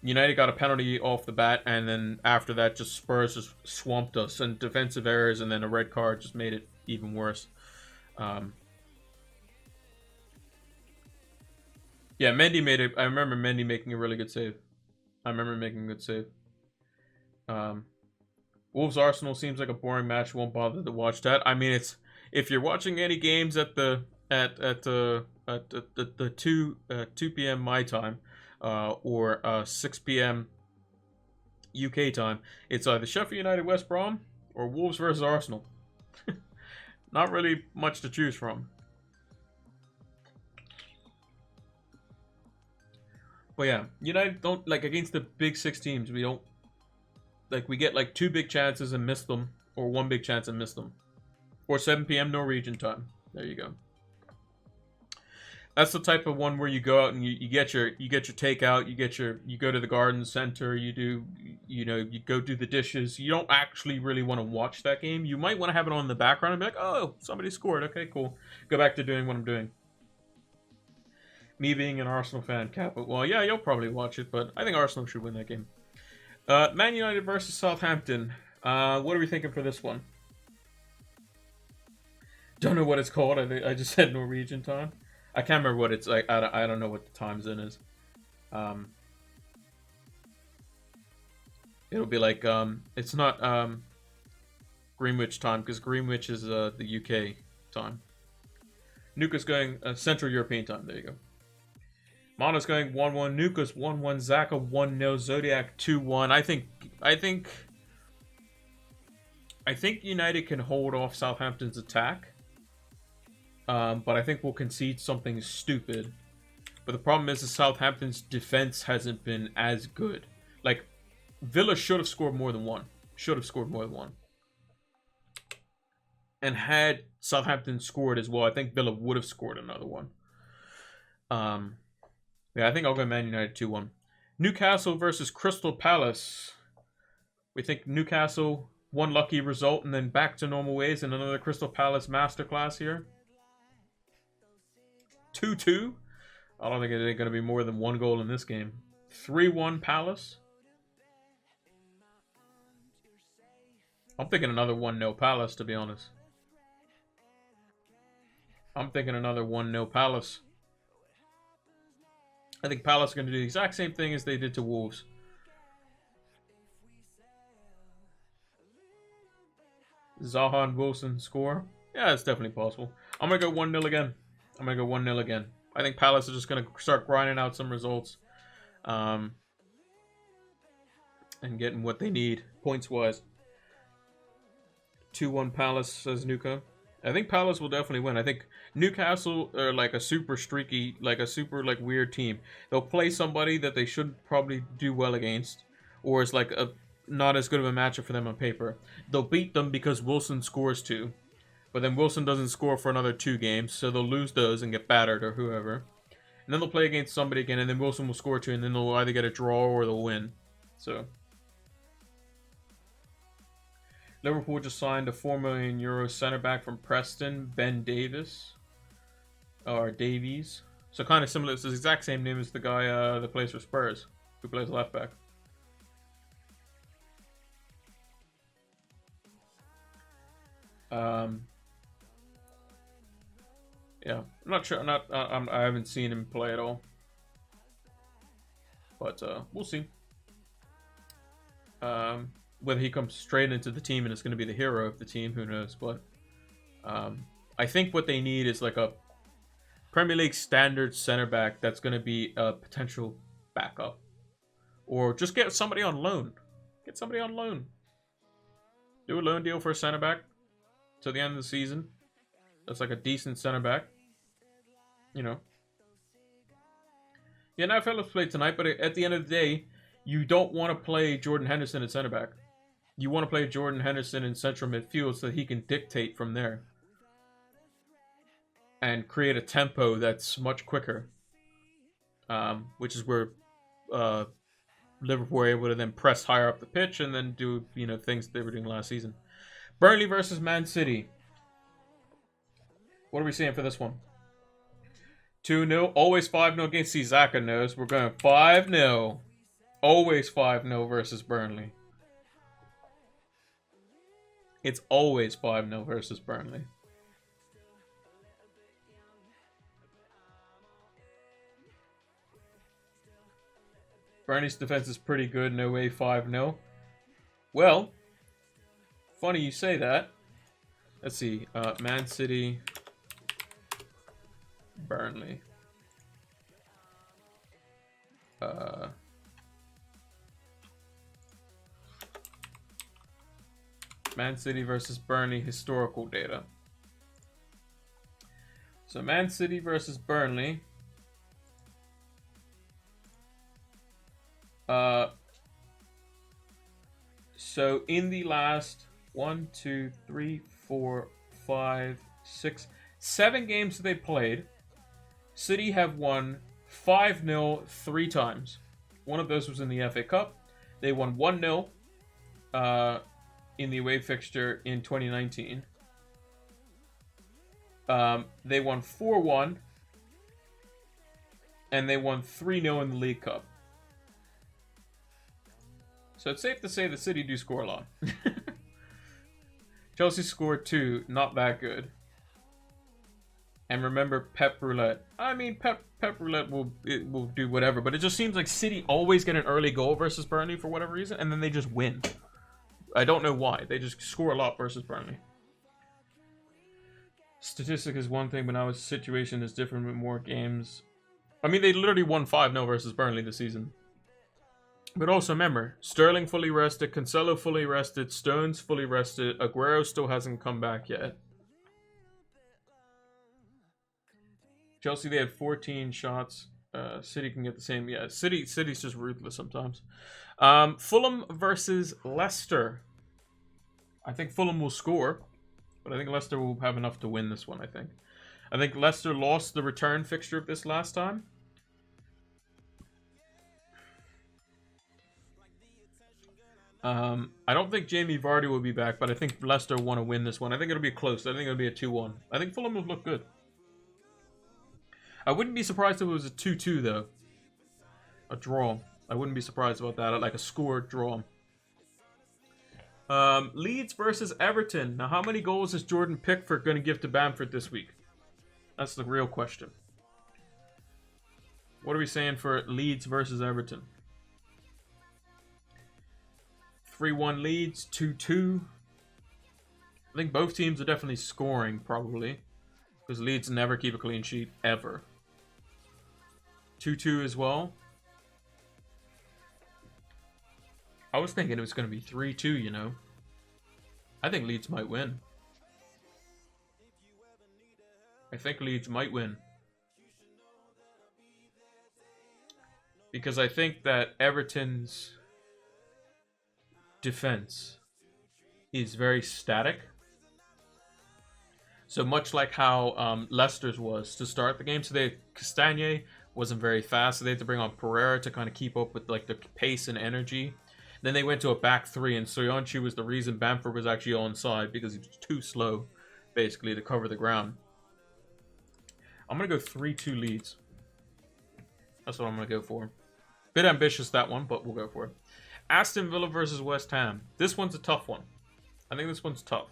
Speaker 1: United got a penalty off the bat, and then after that, just Spurs just swamped us, and defensive errors, and then a red card just made it even worse. Yeah, Mendy made it. I remember Mendy making a really good save. Wolves Arsenal seems like a boring match. Won't bother to watch that. I mean, it's if you're watching any games at the 2 p.m. my time, or 6 p.m. UK time, it's either Sheffield United West Brom or Wolves versus Arsenal. Not really much to choose from. But yeah, United don't, like, against the big 6 teams, we don't, like, we get like 2 big chances and miss them, or 1 big chance and miss them. Or 7 p.m. Norwegian time. There you go. That's the type of one where you go out and you get your takeout, you go to the garden center, you go do the dishes. You don't actually really want to watch that game. You might want to have it on in the background and be like, oh, somebody scored. Okay, cool. Go back to doing what I'm doing. Me being an Arsenal fan, Cap. Well, yeah, you'll probably watch it, but I think Arsenal should win that game. Man United versus Southampton. What are we thinking for this one? Don't know what it's called. I just said Norwegian time. I can't remember what it's like. I don't know what the time zone is. It'll be like it's not Greenwich time because Greenwich is the UK time. Nuka's going Central European time. There you go. Mana's going 1-1. Nuka's 1-1. Zaka 1-0. Zodiac 2-1. I think United can hold off Southampton's attack. But I think we'll concede something stupid. But the problem is Southampton's defense hasn't been as good. Like, Villa should have scored more than one. And had Southampton scored as well, I think Villa would have scored another one. Yeah, I think I'll go Man United 2-1. Newcastle versus Crystal Palace. We think Newcastle, one lucky result, and then back to normal ways in another Crystal Palace masterclass here. 2-2. I don't think it's going to be more than one goal in this game. 3-1 Palace. I'm thinking another 1-0 Palace, to be honest. I'm thinking another 1-0 Palace. I think Palace are going to do the exact same thing as they did to Wolves. Zaha and Wilson score. Yeah, it's definitely possible. I'm going to go 1-0 again. I think Palace is just going to start grinding out some results. And getting what they need, points-wise. 2-1 Palace, says Nuka. I think Palace will definitely win. I think Newcastle are like a super streaky, like a super like weird team. They'll play somebody that they should probably do well against, or it's like a not as good of a matchup for them on paper. They'll beat them because Wilson scores 2, but then Wilson doesn't score for another 2 games, so they'll lose those and get battered or whoever. And then they'll play against somebody again, and then Wilson will score 2, and then they'll either get a draw or they'll win. So Liverpool just signed a €4 million center back from Preston, Ben Davies. Or Davies. So kind of similar. It's the exact same name as the guy that plays for Spurs, who plays left back. Yeah, I'm not sure. I haven't seen him play at all, but we'll see. Whether he comes straight into the team and is going to be the hero of the team, who knows? But I think what they need is like a Premier League standard center back that's going to be a potential backup, or just get somebody on loan. Do a loan deal for a center back to the end of the season. That's like a decent center back. You know. Yeah, now Phillips played tonight, but at the end of the day, you don't want to play Jordan Henderson at center back. You want to play Jordan Henderson in central midfield so that he can dictate from there and create a tempo that's much quicker, which is where Liverpool were able to then press higher up the pitch and then do things they were doing last season. Burnley versus Man City. What are we seeing for this one? 2-0. Always 5-0 against Zaka knows. We're going 5-0. Always 5-0 versus Burnley. It's always 5-0 versus Burnley. Burnley's defense is pretty good. No way 5-0. Well, funny you say that. Let's see. Man City. Burnley. Man City versus Burnley historical data. So Man City versus Burnley. So in the last 1, 2, 3, 4, 5, 6, 7 games that they played, City have won 5-0 3 times. One of those was in the FA Cup. They won 1-0 in the away fixture in 2019. They won 4-1. And they won 3-0 in the League Cup. So it's safe to say the City do score a lot. Chelsea scored 2, not that good. And remember Pep Roulette. I mean, Pep Roulette will do whatever, but it just seems like City always get an early goal versus Burnley for whatever reason, and then they just win. I don't know why. They just score a lot versus Burnley. Statistic is one thing, but now his situation is different with more games. I mean, they literally won 5-0 versus Burnley this season. But also remember, Sterling fully rested, Cancelo fully rested, Stones fully rested, Aguero still hasn't come back yet. Chelsea, they had 14 shots. City can get the same. Yeah, City's just ruthless sometimes. Fulham versus Leicester. I think Fulham will score, but I think Leicester will have enough to win this one, I think Leicester lost the return fixture of this last time. I don't think Jamie Vardy will be back, but I think Leicester want to win this one. I think it'll be close. I think it'll be a 2-1. I think Fulham will look good. I wouldn't be surprised if it was a 2-2, though. A draw. I wouldn't be surprised about that. Like a score draw. Leeds versus Everton. Now, how many goals is Jordan Pickford going to give to Bamford this week? That's the real question. What are we saying for Leeds versus Everton? 3-1 Leeds, 2-2. I think both teams are definitely scoring, probably. Because Leeds never keep a clean sheet, ever. 2-2 as well. I was thinking it was going to be 3-2, you know. I think Leeds might win. I think Leeds might win. Because I think that Everton's defense is very static. So much like how Leicester's was to start the game. So Castagne wasn't very fast, so they had to bring on Pereira to kind of keep up with like the pace and energy. Then they went to a back three, and Soyuncu was the reason Bamford was actually onside because he was too slow, basically, to cover the ground. I'm going to go 3-2 Leeds. That's what I'm going to go for. Bit ambitious, that one, but we'll go for it. Aston Villa versus West Ham. This one's a tough one. I think this one's tough.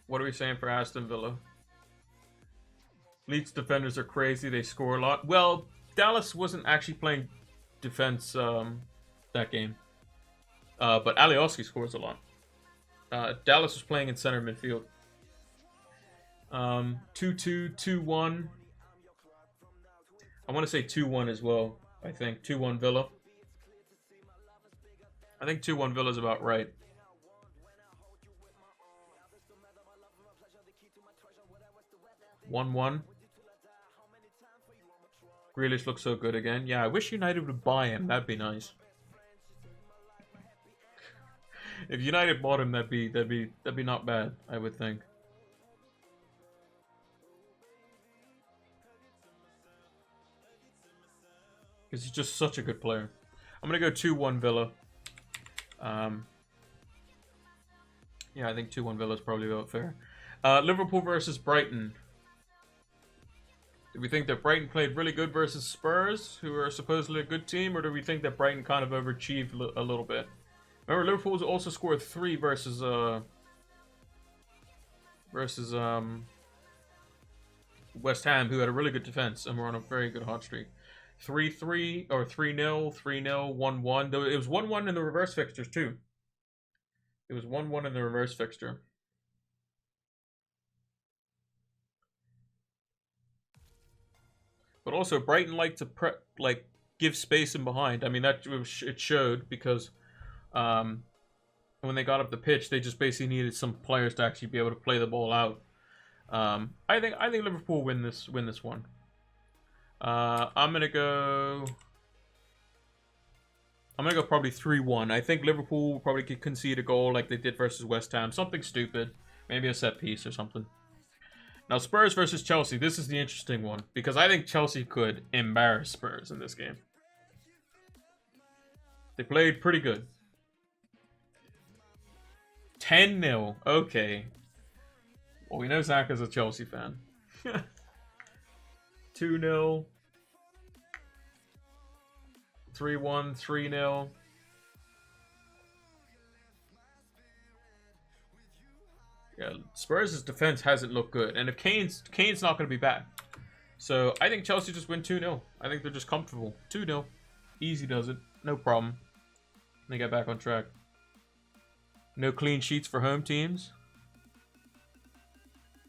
Speaker 1: What are we saying for Aston Villa? Leeds defenders are crazy. They score a lot. Well, Dallas wasn't actually playing defense that game. But Alioski scores a lot. Dallas was playing in center midfield. 2-2, 2-1. I want to say 2-1 as well, I think. 2-1 Villa. I think 2-1 Villa is about right. 1-1. Grealish looks so good again. Yeah, I wish United would buy him. That'd be nice. If United bought him, that'd be not bad, I would think. Because he's just such a good player. I'm going to go 2-1 Villa. Yeah, I think 2-1 Villa is probably about fair. Liverpool versus Brighton. Do we think that Brighton played really good versus Spurs, who are supposedly a good team, or do we think that Brighton kind of overachieved a little bit? Remember, Liverpool also scored 3 versus West Ham, who had a really good defense and were on a very good hot streak. 3-3 or 3-0, 3-0, 1-1. Though it was 1-1 in the reverse fixtures too. It was 1-1 in the reverse fixture. But also, Brighton like to give space in behind. I mean, that it showed because when they got up the pitch, they just basically needed some players to actually be able to play the ball out. I think Liverpool win this one. I'm gonna go probably 3-1. I think Liverpool probably could concede a goal like they did versus West Ham. Something stupid, maybe a set piece or something. Now, Spurs versus Chelsea. This is the interesting one because I think Chelsea could embarrass Spurs in this game. They played pretty good. 10-0. Okay. Well, we know Zach is a Chelsea fan. 2-0. 3-1, 3-0. Yeah, Spurs' defense hasn't looked good. And if Kane's not going to be back. So, I think Chelsea just win 2-0. I think they're just comfortable. 2-0. Easy does it. No problem. They get back on track. No clean sheets for home teams.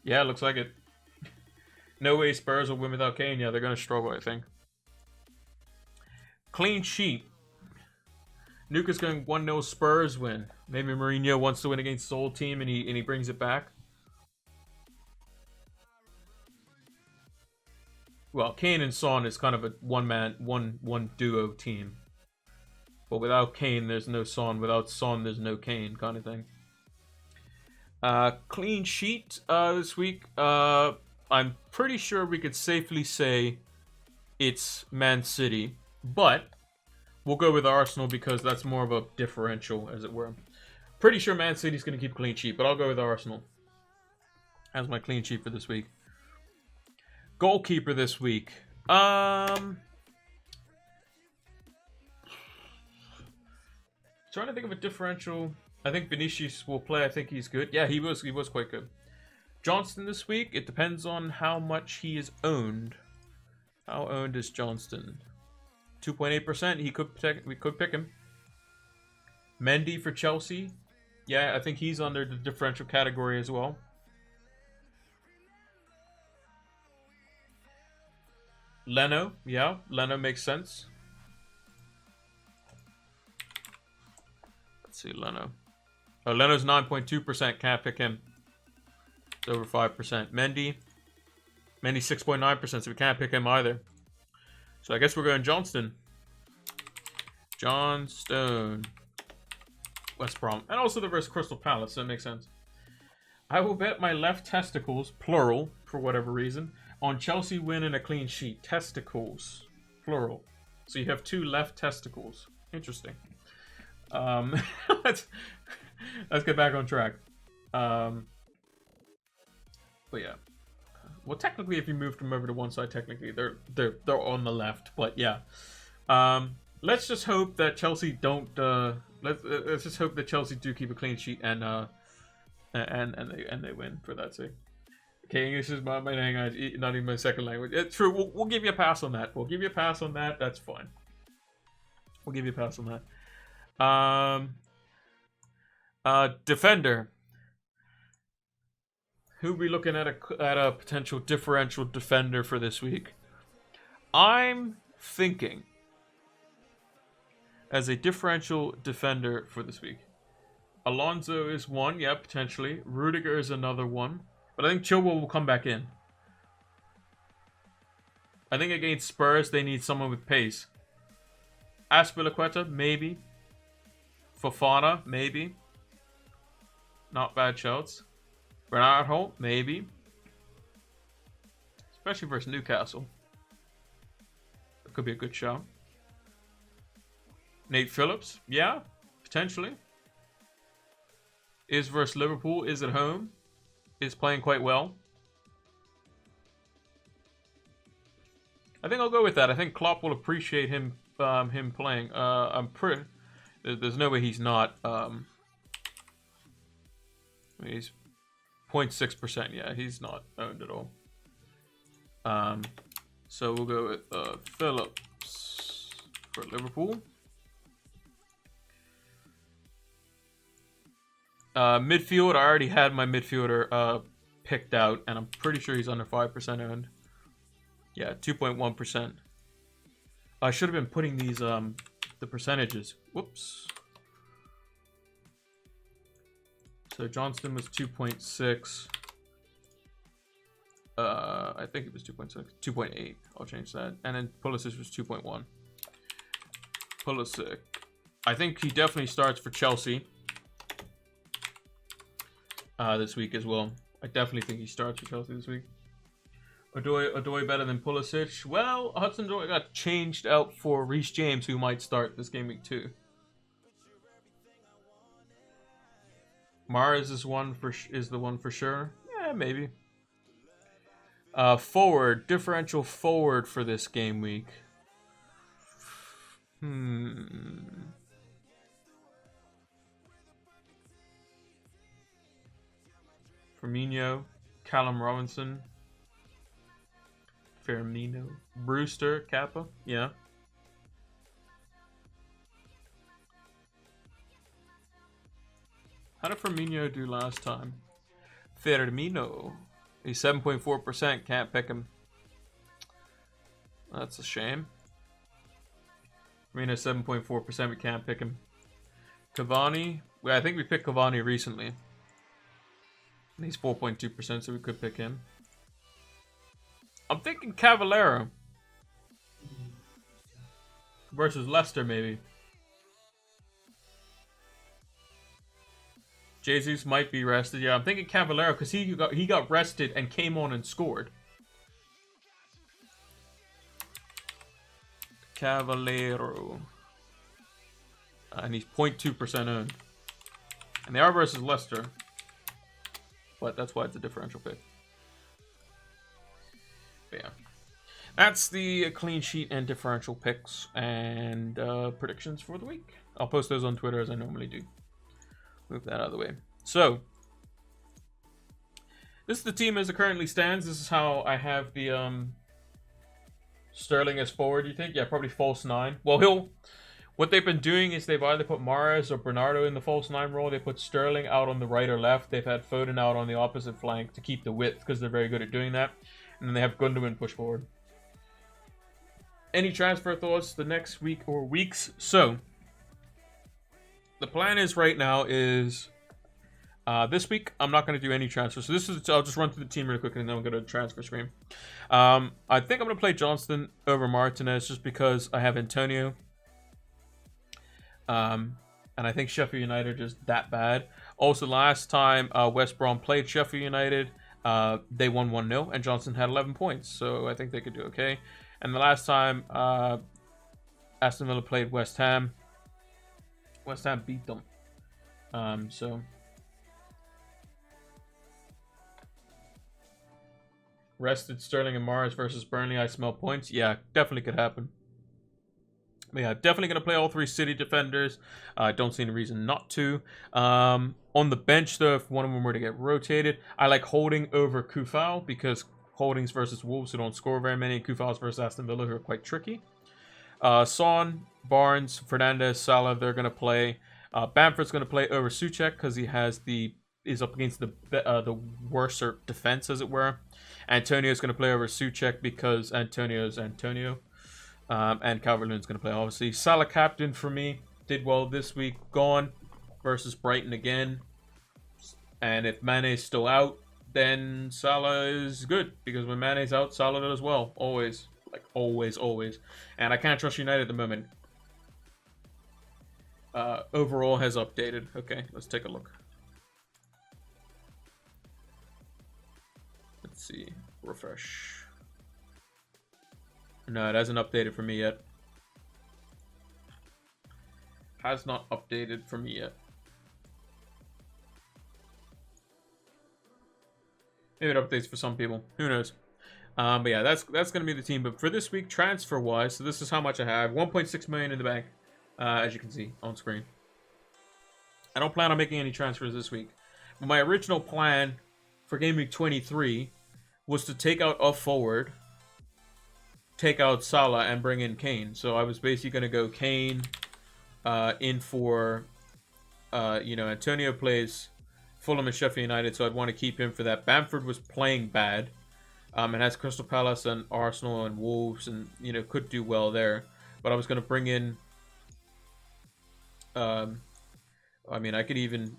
Speaker 1: Yeah, looks like it. No way Spurs will win without Kane. Yeah, they're going to struggle, I think. Clean sheet. Nuka's going 1-0 Spurs win. Maybe Mourinho wants to win against his old team and he brings it back. Well, Kane and Son is kind of a one duo team. But without Kane, there's no Son. Without Son, there's no Kane kind of thing. Clean sheet this week. I'm pretty sure we could safely say it's Man City. But we'll go with Arsenal because that's more of a differential, as it were. Pretty sure Man City's going to keep a clean sheet, but I'll go with Arsenal as my clean sheet for this week. Goalkeeper this week. Trying to think of a differential. I think Vinicius will play. I think he's good. Yeah, he was quite good. Johnston this week. It depends on how much he is owned. How owned is Johnston? 2.8%. We could pick him. Mendy for Chelsea. Yeah, I think he's under the differential category as well. Leno. Yeah, Leno makes sense. Let's see, Leno. Oh, Leno's 9.2%. Can't pick him. It's over 5%. Mendy 6.9%, so we can't pick him either. So I guess we're going Johnston. Johnstone. West Brom. And also the versus Crystal Palace, so that makes sense. I will bet my left testicles, plural, for whatever reason, on Chelsea winning a clean sheet. Testicles, plural. So you have 2 left testicles. Interesting. Let's get back on track. But yeah. Well, technically, if you move them over to one side, technically they're on the left. But yeah. Let's just hope that Chelsea don't. Let's just hope that Chelsea do keep a clean sheet and they win for that sake. Okay, English is my language, not even my second language. It's true. We'll give you a pass on that. We'll give you a pass on that. That's fine. We'll give you a pass on that. Defender. Who are we looking at a potential differential defender for this week? I'm thinking as a differential defender for this week. Alonso is one, yeah, potentially. Rudiger is another one. But I think Chilwell will come back in. I think against Spurs, they need someone with pace. Azpilicueta, maybe. Fofana, maybe. Not bad shouts. Bernardo, maybe. Especially versus Newcastle. That could be a good shout. Nate Phillips, yeah, potentially. Is versus Liverpool, is at home. Is playing quite well. I think I'll go with that. I think Klopp will appreciate him playing. I'm pretty. There's no way he's not. He's 0.6%. Yeah, he's not owned at all. So we'll go with Phillips for Liverpool. Midfield, I already had my midfielder picked out, and I'm pretty sure he's under 5% owned. Yeah, 2.1%. I should have been putting these the percentages. Whoops. So Johnston was 2.6. I think it was 2.6. 2.8. I'll change that. And then Pulisic was 2.1. Pulisic. I think he definitely starts for Chelsea. This week as well. I definitely think he starts for Chelsea this week. Odoi better than Pulisic. Well, Hudson-Odoi got changed out for Reece James, who might start this game week too. Mars is the one for sure. Yeah, maybe. Forward, differential forward for this game week. Firmino, Callum Robinson, Firmino, Brewster, Kappa, yeah. How did Firmino do last time? Firmino, he's 7.4%. Can't pick him. That's a shame. Firmino 7.4%. We can't pick him. Cavani, well, I think we picked Cavani recently. He's 4.2%, so we could pick him. I'm thinking Cavallero versus Leicester, maybe. Jesus might be rested. Yeah, I'm thinking Cavallero because he got rested and came on and scored. Cavallero. And he's 0.2% owned. And they are versus Leicester. But that's why it's a differential pick. But yeah. That's the clean sheet and differential picks and predictions for the week. I'll post those on Twitter as I normally do. Move that out of the way. So, this is the team as it currently stands. This is how I have the Sterling as forward, you think? Yeah, probably false 9. Well, what they've been doing is they've either put Mahrez or Bernardo in the false 9 role. They put Sterling out on the right or left. They've had Foden out on the opposite flank to keep the width because they're very good at doing that. And then they have Gundogan push forward. Any transfer thoughts the next week or weeks? So, the plan is right now is this week I'm not going to do any transfers. So this is I'll just run through the team really quickly and then we'll go to the transfer screen. I think I'm going to play Johnston over Martinez just because I have Antonio. And I think Sheffield United are just that bad. Also, last time West Brom played Sheffield United, they won 1-0 and Johnson had 11 points. So I think they could do okay. And the last time Aston Villa played West Ham beat them. So rested Sterling and Mahrez versus Burnley. I smell points. Yeah, definitely could happen. But yeah, definitely going to play all 3 City defenders. I don't see any reason not to. On the bench, though, if one of them were to get rotated, I like Holding over Kufal because Holding's versus Wolves who don't score very many, and Kufal's versus Aston Villa who are quite tricky. Son, Barnes, Fernandez, Salah, they're going to play. Bamford's going to play over Souček because he is up against the worser defense, as it were. Antonio's going to play over Souček because Antonio's Antonio. And Calvert-Lewin's going to play, obviously. Salah captain for me. Did well this week. Gone versus Brighton again. And if Mane's still out, then Salah is good. Because when Mane's out, Salah does well. Always. Like, always, always. And I can't trust United at the moment. Overall has updated. Okay, let's take a look. Let's see. Refresh. No, it hasn't updated for me yet. Has not updated for me yet. Maybe it updates for some people. Who knows? But yeah, that's going to be the team. But for this week, transfer-wise, so this is how much I have. 1.6 million in the bank, as you can see on screen. I don't plan on making any transfers this week. But my original plan for Game Week 23 was to take out a forward, take out Salah, and bring in Kane. So I was basically going to go Kane in for, Antonio plays Fulham and Sheffield United, so I'd want to keep him for that. Bamford was playing bad. And has Crystal Palace and Arsenal and Wolves and, could do well there. But I was going to bring in, I could even,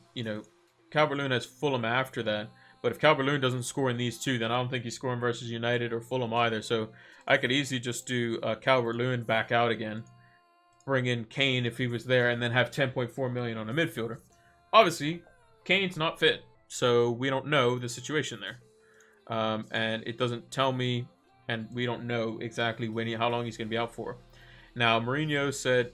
Speaker 1: Calvert-Lewin has Fulham after that. But if Calvert-Lewin doesn't score in these two, then I don't think he's scoring versus United or Fulham either. So I could easily just do Calvert-Lewin back out again. Bring in Kane if he was there and then have 10.4 million on a midfielder. Obviously, Kane's not fit. So we don't know the situation there. And it doesn't tell me, and we don't know exactly how long he's going to be out for. Now, Mourinho said,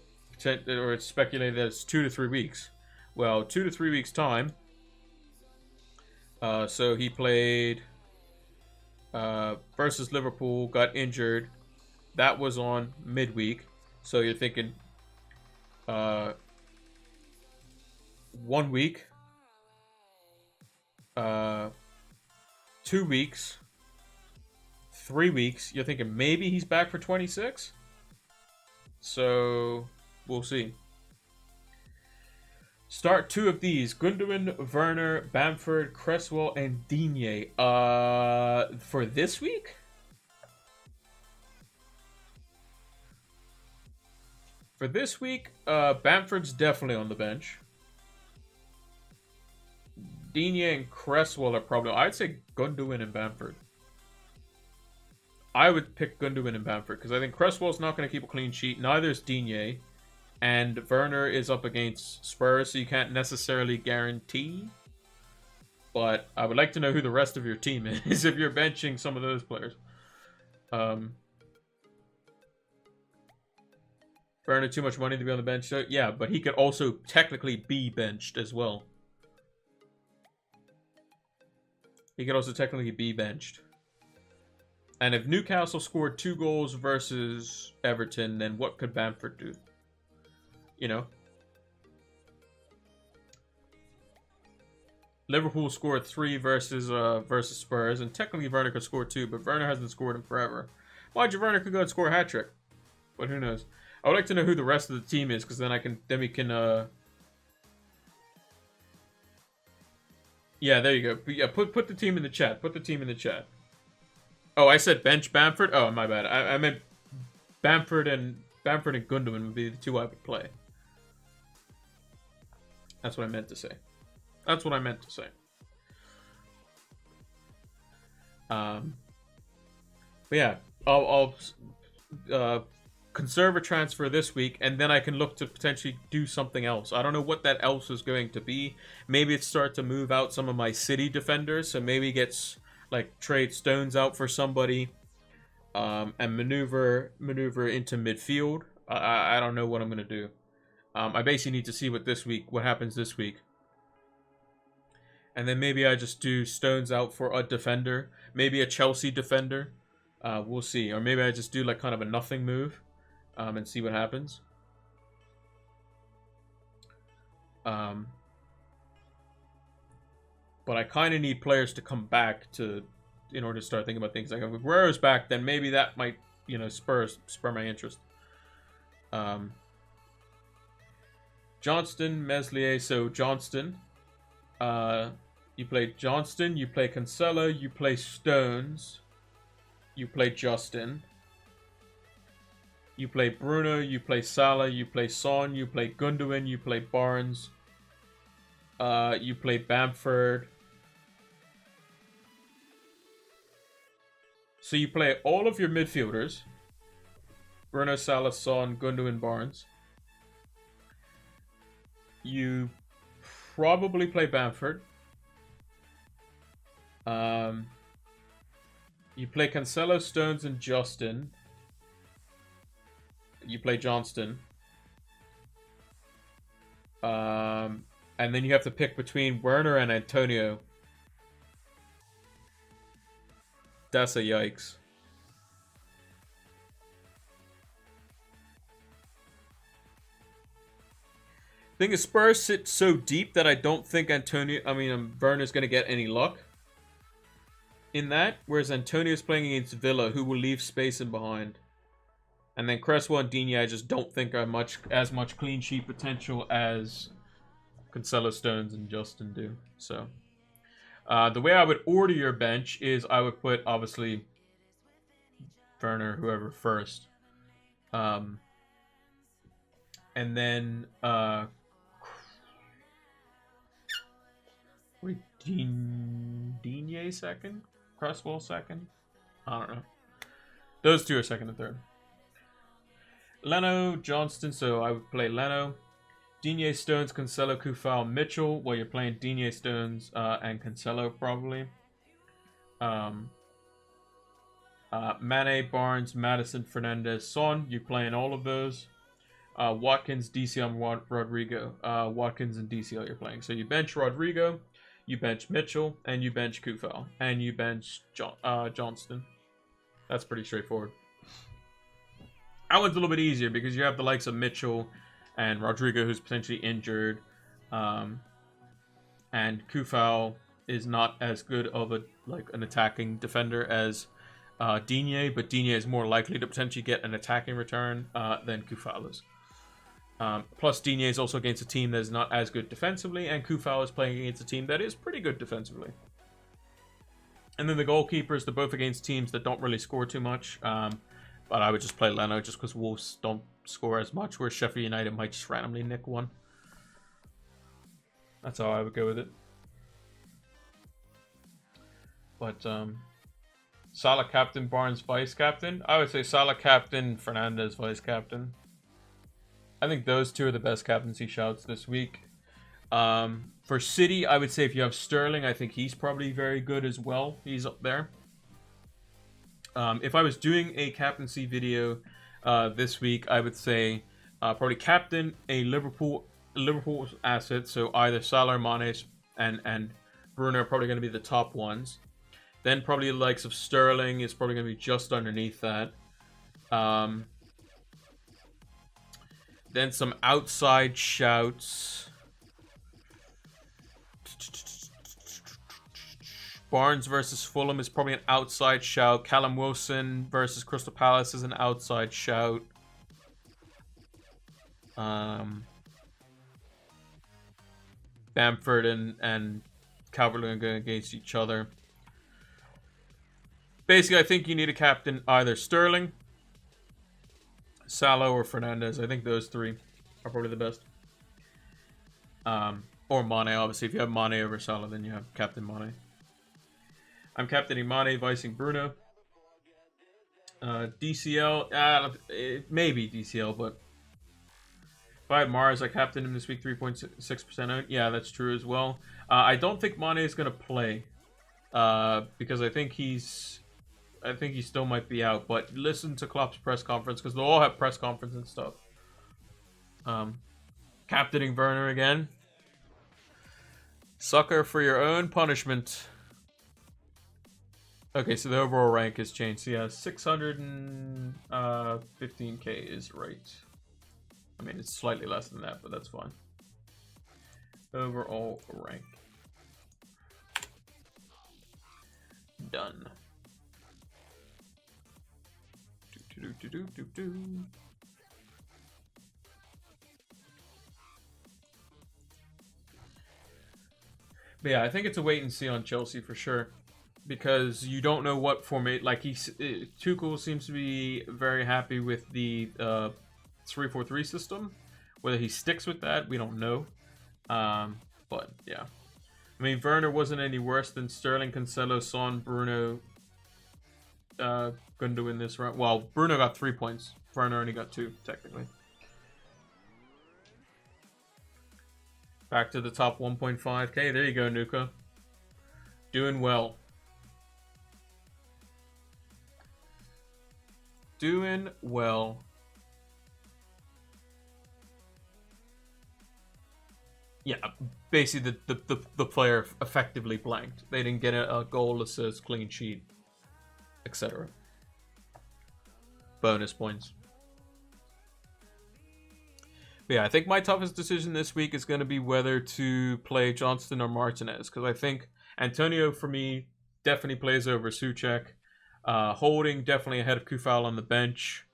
Speaker 1: or it's speculated that it's 2 to 3 weeks. Well, 2 to 3 weeks time. So he played versus Liverpool, got injured. That was on midweek. So you're thinking 1 week, 2 weeks, 3 weeks. You're thinking maybe he's back for 26? So we'll see. Start 2 of these: Gundogan, Werner, Bamford, Cresswell, and Digne. For this week? For this week, Bamford's definitely on the bench. Digne and Cresswell are probably... I'd say Gundogan and Bamford. I would pick Gundogan and Bamford because I think Cresswell's not going to keep a clean sheet. Neither is Digne. And Werner is up against Spurs, so you can't necessarily guarantee. But I would like to know who the rest of your team is if you're benching some of those players. Werner, too much money to be on the bench. So, yeah, but he could also technically be benched as well. He could also technically be benched. And if Newcastle scored 2 goals versus Everton, then what could Bamford do? You know? Liverpool scored 3 versus Spurs, and technically Werner could score 2, but Werner hasn't scored in forever. Mind you, Werner could go and score a hat-trick. But who knows? I would like to know who the rest of the team is, because then we can yeah, there you go. But yeah, put the team in the chat. Put the team in the chat. Oh, I said bench Bamford? Oh, my bad. I meant Bamford and Gundogan would be the 2 I would play. That's what I meant to say. That's what I meant to say. But yeah, I'll conserve a transfer this week, and then I can look to potentially do something else. I don't know what that else is going to be. Maybe it's start to move out some of my city defenders, so maybe gets like trade Stones out for somebody, and maneuver into midfield. I don't know what I'm gonna do. I basically need to see what happens this week. And then maybe I just do Stones out for a defender. Maybe a Chelsea defender. We'll see. Or maybe I just do like kind of a nothing move. And see what happens. But I kind of need players to come back in order to start thinking about things. Like if Aguero's back, then maybe that might, spur my interest. Johnston, Meslier. So Johnston, you play Johnston, you play Cancelo, you play Stones, you play Justin, you play Bruno, you play Salah, you play Son, you play Gundogan, you play Barnes, you play Bamford. So you play all of your midfielders: Bruno, Salah, Son, Gundogan, Barnes. You probably play Bamford. You play Cancelo, Stones, and Justin. You play Johnston. And then you have to pick between Werner and Antonio. That's a yikes. Thing is, Spurs sit so deep that I don't think Werner's going to get any luck in that. Whereas Antonio's playing against Villa, who will leave space in behind. And then Cresswell and Digne, I just don't think are as much clean sheet potential as Cancelo, Stones, and Justin do. So, the way I would order your bench is I would put, obviously, Werner, whoever, first. And then, Digne second? Cresswell second? I don't know. Those 2 are second and third. Leno, Johnston, so I would play Leno. Digne, Stones, Cancelo, Kufal, Mitchell. Well, you're playing Digne, Stones, and Cancelo probably. Mane, Barnes, Madison, Fernandez, Son. You're playing all of those. Watkins, DCL, Rodrigo. Watkins and DCL you're playing. So you bench Rodrigo, you bench Mitchell, and you bench Kufal, and you bench Johnston. That's pretty straightforward. That one's a little bit easier because you have the likes of Mitchell and Rodrigo, who's potentially injured, and Kufal is not as good of an attacking defender as Digne, but Digne is more likely to potentially get an attacking return than Kufal is. Plus, Digne is also against a team that is not as good defensively, and Kufal is playing against a team that is pretty good defensively. And then the goalkeepers, they're both against teams that don't really score too much. But I would just play Leno just because Wolves don't score as much, where Sheffield United might just randomly nick one. That's how I would go with it. But Salah captain, Barnes vice captain. I would say Salah captain, Fernandez vice captain. I think those two are the best captaincy shouts this week. For City, I would say if you have Sterling, I think he's probably very good as well. He's up there. If I was doing a captaincy video this week, I would say probably captain a Liverpool asset. So either Salah or Mane and Bruno are probably going to be the top ones. Then probably the likes of Sterling is probably going to be just underneath that. Then some outside shouts. Barnes versus Fulham is probably an outside shout. Callum Wilson versus Crystal Palace is an outside shout. Bamford and Calvert-Lewin going against each other. Basically, I think you need a captain either Sterling, Salah, or Fernandez. I think those three are probably the best. Or Mane, obviously. If you have Mane over Salah, then you have Captain Mane. I'm captaining Mane, vicing Bruno. DCL, maybe DCL, but if I had Mars, I captained him this week, 3.6% out. Yeah, that's true as well. I don't think Mane is going to play because I think he still might be out. But listen to Klopp's press conference because they'll all have press conference and stuff. Captaining Werner again. Sucker for your own punishment. Okay, so the overall rank has changed. So yeah, 615k is right. I mean, it's slightly less than that, but that's fine. Overall rank. Done. But yeah, I think it's a wait and see on Chelsea for sure. Because you don't know what formate. Like Tuchel seems to be very happy with the 3-4-3 system. Whether he sticks with that, we don't know. But yeah, I mean Werner wasn't any worse than Sterling, Cancelo, Son, Bruno, Gundogan this round. Well, Bruno got 3 points. Werner only got 2 technically. Back to the top 1.5k. There you go, Nuka. Doing well. Doing well. Yeah, basically the player effectively blanked. They didn't get a goal, assist, clean sheet, etc. Bonus points. But yeah, I think my toughest decision this week is going to be whether to play Johnston or Martinez. Because I think Antonio, for me, definitely plays over Souček. Holding definitely ahead of Kufal on the bench.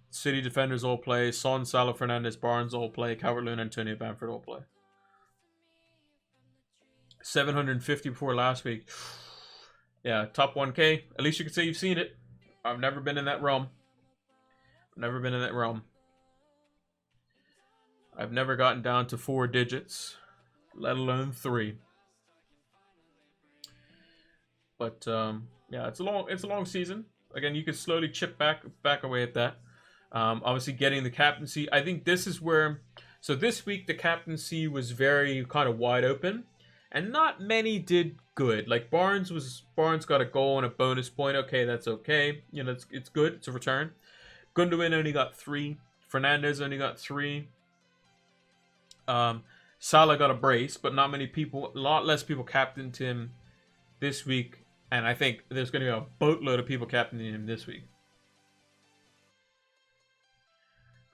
Speaker 1: City defenders all play. Son, Salah, Fernandez, Barnes all play. Calvert-Lewin, Antonio, Bamford all play. 750 before last week. Yeah, top 1k. At least you can say you've seen it. I've never been in that realm. I've never gotten down to 4 digits, let alone 3. But yeah, it's a long season. Again, you can slowly chip back away at that. Obviously, getting the captaincy. I think this is where So this week the captaincy was very kind of wide open, and not many did good. Like Barnes got a goal and a bonus point. Okay, that's okay. You know, it's good. It's a return. Gundogan only got 3. Fernandez only got 3. Salah got a brace, but not many people. A lot less people captained him this week, and I think there's going to be a boatload of people captaining him this week.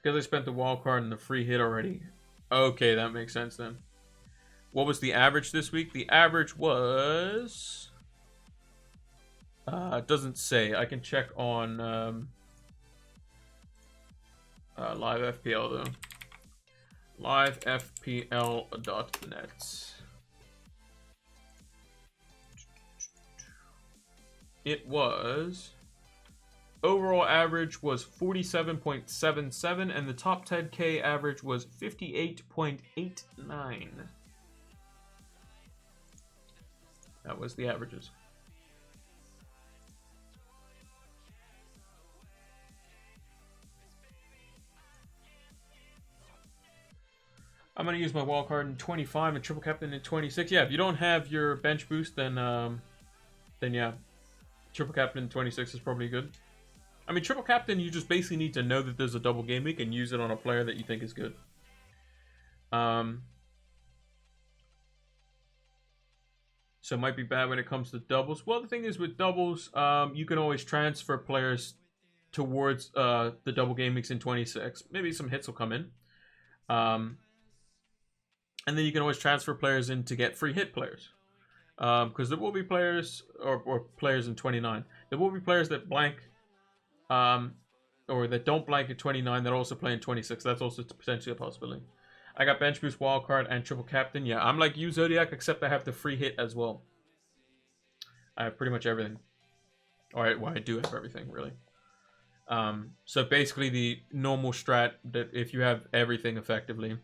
Speaker 1: Because I spent the wild card and the free hit already. Okay, that makes sense then. What was the average this week? The average was... it doesn't say. I can check on live FPL though. livefpl.net. It was... Overall average was 47.77 and the top 10k average was 58.89. That was the averages. I'm going to use my wildcard in 25 and triple captain in 26. Yeah, if you don't have your bench boost, then yeah, triple captain in 26 is probably good. I mean, triple captain, you just basically need to know that there's a double game week and use it on a player that you think is good. So it might be bad when it comes to doubles. Well, the thing is with doubles, you can always transfer players towards the double game weeks in 26. Maybe some hits will come in. And then you can always transfer players in to get free hit players. Because there will be players, or players in 29. There will be players that blank, or that don't blank at 29 that also play in 26. That's also potentially a possibility. I got bench boost, wildcard, and triple captain. Yeah, I'm like you, Zodiac, except I have the free hit as well. I have pretty much everything. Or well, I do have everything, really. So basically the normal strat that if you have everything effectively,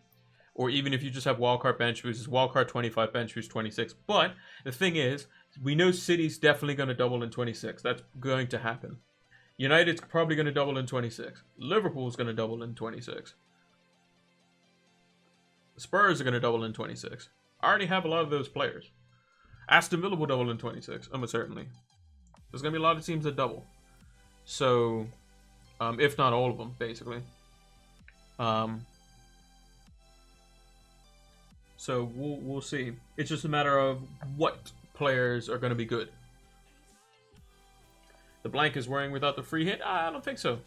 Speaker 1: or even if you just have wildcard bench boost, is wildcard 25, bench boost 26. But the thing is, we know City's definitely going to double in 26. That's going to happen. United's probably going to double in 26. Liverpool's going to double in 26. Spurs are going to double in 26. I already have a lot of those players. Aston Villa will double in 26, almost certainly. There's going to be a lot of teams that double. So, if not all of them, basically. So we'll see. It's just a matter of what players are going to be good. The blank is worrying without the free hit? I don't think so.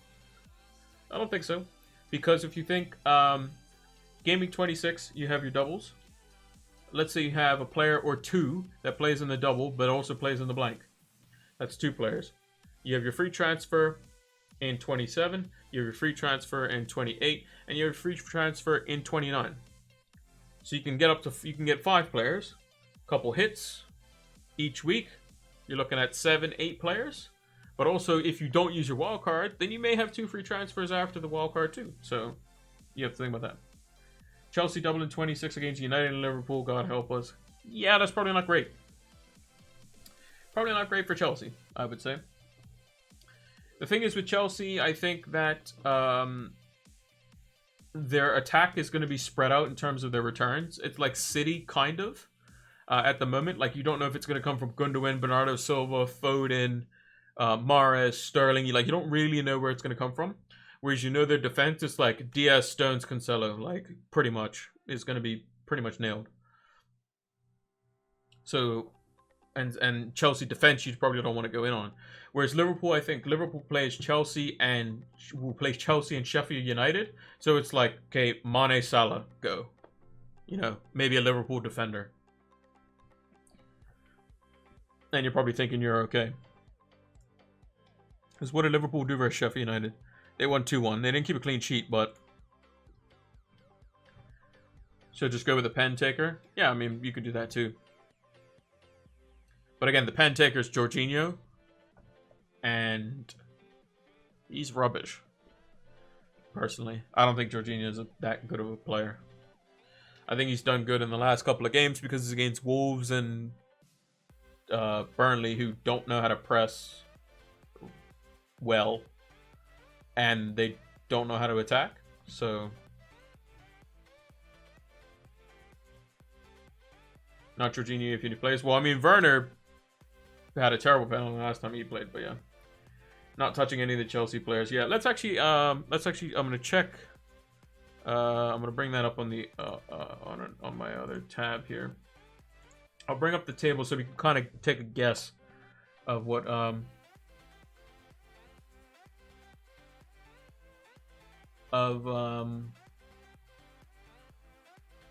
Speaker 1: I don't think so. Because if you think Game Week 26, you have your doubles. Let's say you have a player or two that plays in the double, but also plays in the blank. That's 2 players. You have your free transfer in 27, you have your free transfer in 28, and you have your free transfer in 29. So you can get 5 players, couple hits each week. You're looking at 7, 8 players. But also, if you don't use your wild card, then you may have 2 free transfers after the wild card too. So you have to think about that. Chelsea double in 26 against United and Liverpool. God help us. Yeah, that's probably not great. Probably not great for Chelsea, I would say. The thing is with Chelsea, I think that their attack is going to be spread out in terms of their returns. It's like City, kind of, at the moment. Like, you don't know if it's going to come from Gundogan, Bernardo Silva, Foden, Mahrez, Sterling. You don't really know where it's going to come from. Whereas you know their defense is like Diaz, Stones, Cancelo. Like, pretty much is going to be pretty much nailed. So, and Chelsea defense, you probably don't want to go in on. Whereas Liverpool, I think Liverpool plays Chelsea and Sheffield United. So it's like, okay, Mane, Salah, go. You know, maybe a Liverpool defender. And you're probably thinking you're okay. Because what did Liverpool do versus Sheffield United? They won 2-1. They didn't keep a clean sheet, but... So just go with a pen taker? Yeah, I mean, you could do that too. But again, the pen taker is Jorginho. And he's rubbish. Personally. I don't think Jorginho is that good of a player. I think he's done good in the last couple of games because it's against Wolves and Burnley, who don't know how to press well. And they don't know how to attack. So Not Jorginho if he plays. Well, I mean, Werner had a terrible penalty last time he played, but yeah. Not touching any of the Chelsea players. Yeah, let's actually, I'm gonna check. I'm gonna bring that up on the on my other tab here. I'll bring up the table so we can kind of take a guess of what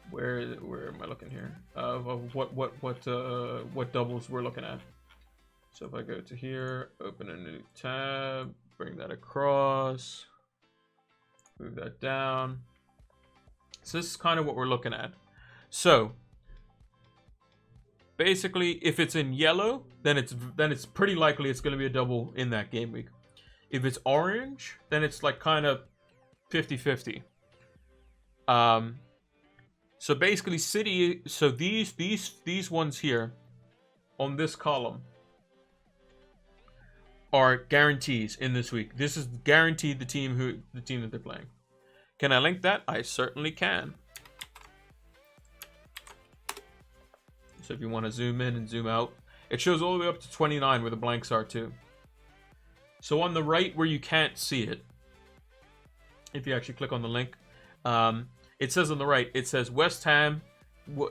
Speaker 1: where am I looking here? Of what doubles we're looking at. So if I go to here, open a new tab, bring that across, move that down. So this is kind of what we're looking at. So basically, if it's in yellow, then it's pretty likely it's going to be a double in that game week. If it's orange, then it's like kind of 50-50. So basically, City. So these ones here on this column are guarantees in this week. This is guaranteed the team that they're playing. Can I link that? I certainly can. So if you want to zoom in and zoom out, it shows all the way up to 29 where the blanks are too. So on the right where you can't see it, if you actually click on the link, it says on the right, it says West Ham.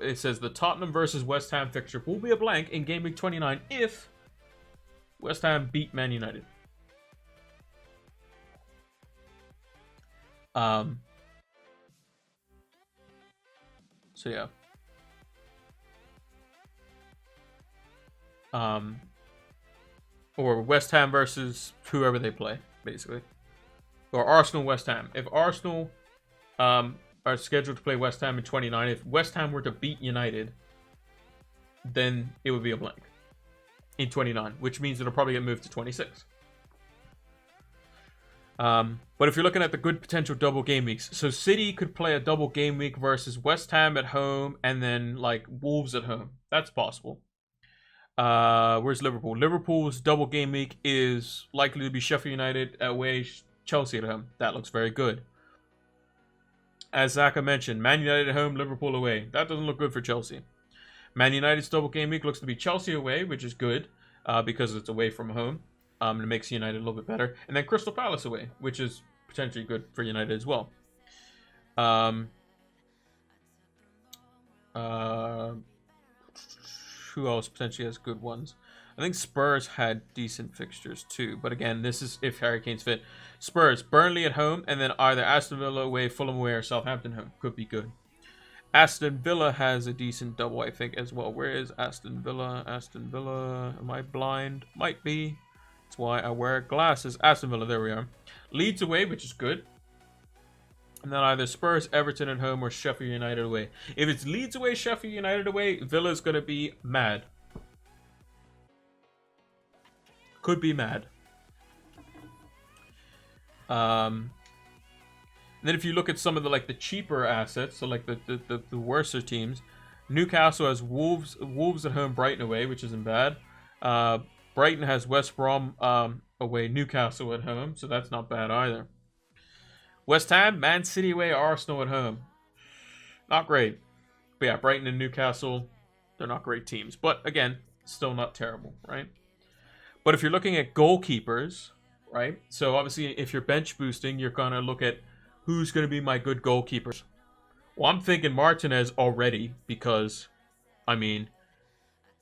Speaker 1: It says the Tottenham versus West Ham fixture will be a blank in game week 29 if West Ham beat Man United. So yeah. Or West Ham versus whoever they play, basically. Or Arsenal West Ham. If Arsenal are scheduled to play West Ham in 29, if West Ham were to beat United, then it would be a blank in 29, which means it'll probably get moved to 26. But if you're looking at the good potential double game weeks, so City could play a double game week versus West Ham at home and then like Wolves at home. That's possible. Where's Liverpool? Liverpool's double game week is likely to be Sheffield United away, Chelsea at home. That looks very good. As Zaka mentioned, Man United at home, Liverpool away. That doesn't look good for Chelsea. Man United's double game week looks to be Chelsea away, which is good because it's away from home. And it makes United a little bit better. And then Crystal Palace away, which is potentially good for United as well. Who else potentially has good ones? I think Spurs had decent fixtures too. But again, this is if Harry Kane's fit. Spurs, Burnley at home, and then either Aston Villa away, Fulham away, or Southampton home. Could be good. Aston Villa has a decent double, I think, as well. Where is Aston Villa? Aston Villa. Am I blind? Might be. That's why I wear glasses. Aston Villa, there we are. Leeds away, which is good. And then either Spurs, Everton at home, or Sheffield United away. If it's Leeds away, Sheffield United away, Villa's going to be mad. Could be mad. And then if you look at some of the cheaper assets, so like the worser teams, Newcastle has Wolves at home, Brighton away, which isn't bad. Brighton has West Brom away, Newcastle at home, so that's not bad either. West Ham, Man City away, Arsenal at home. Not great. But yeah, Brighton and Newcastle, they're not great teams. But again, still not terrible, right? But if you're looking at goalkeepers, right? So obviously if you're bench boosting, you're going to look at who's going to be my good goalkeepers. Well, I'm thinking Martinez already because, I mean,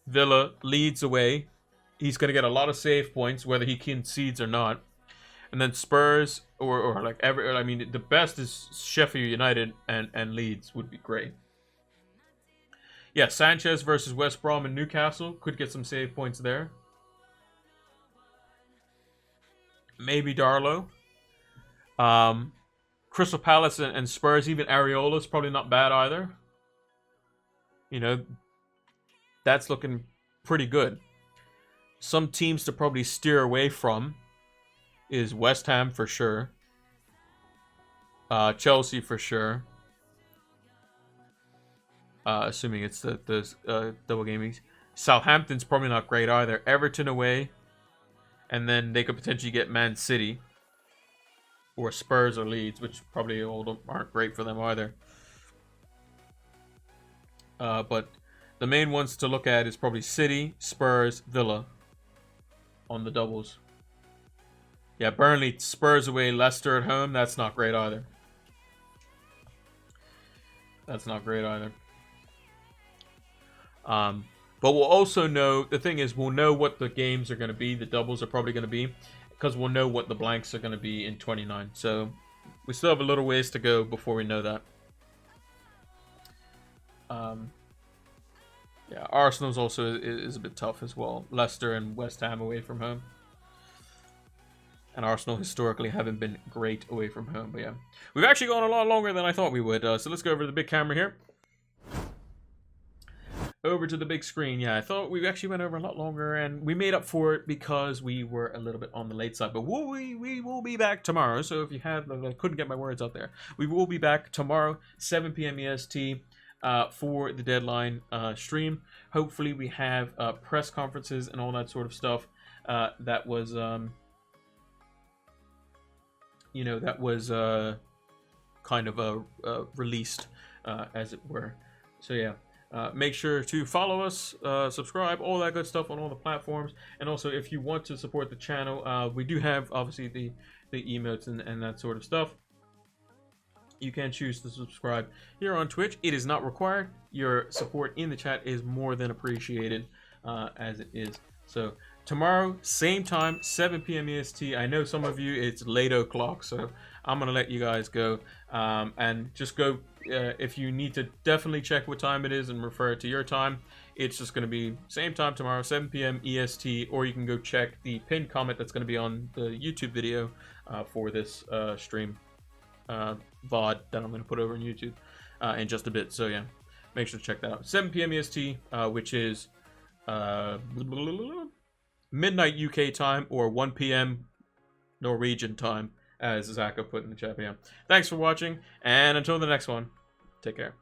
Speaker 1: Villa leads away. He's going to get a lot of save points, whether he concedes or not. And then Spurs or like I mean, the best is Sheffield United and Leeds would be great. Yeah, Sanchez versus West Brom and Newcastle could get some save points there. Maybe Darlow. Crystal Palace and Spurs, even Areola's probably not bad either. You know, that's looking pretty good. Some teams to probably steer away from is West Ham for sure. Chelsea for sure. Assuming it's the double game weeks. Southampton's probably not great either. Everton away. And then they could potentially get Man City. Or Spurs or Leeds, which probably all aren't great for them either. But the main ones to look at is probably City, Spurs, Villa on the doubles. Yeah, Burnley, Spurs away, Leicester at home. That's not great either. That's not great either. But we'll also know, the thing is, we'll know what the games are going to be, the doubles are probably going to be, because we'll know what the blanks are going to be in 29. So we still have a little ways to go before we know that. Yeah, Arsenal's also is a bit tough as well. Leicester and West Ham away from home. And Arsenal historically haven't been great away from home. But yeah, we've actually gone a lot longer than I thought we would. So let's go over to the big camera here. Over to the big screen. Yeah, I thought we actually went over a lot longer, and we made up for it because we were a little bit on the late side. But we will be back tomorrow. So if you have, I couldn't get my words out there. We will be back tomorrow, 7 p.m. EST, for the deadline stream. Hopefully we have press conferences and all that sort of stuff that was, you know, that was kind of released, as it were. So yeah. Make sure to follow us, subscribe, all that good stuff on all the platforms. And also, if you want to support the channel, we do have, obviously, the emotes and that sort of stuff. You can choose to subscribe here on Twitch. It is not required. Your support in the chat is more than appreciated, as it is. So, tomorrow, same time, 7 p.m. EST. I know some of you, it's late o'clock, so I'm going to let you guys go. And just go, if you need to definitely check what time it is and refer it to your time, it's just going to be same time tomorrow, 7 p.m. EST, or you can go check the pinned comment that's going to be on the YouTube video for this stream VOD that I'm going to put over on YouTube in just a bit. So yeah, make sure to check that out. 7 p.m. EST, which is midnight UK time, or 1 p.m. Norwegian time, as Zaka put in the chat. Yeah. Thanks for watching, and until the next one, take care.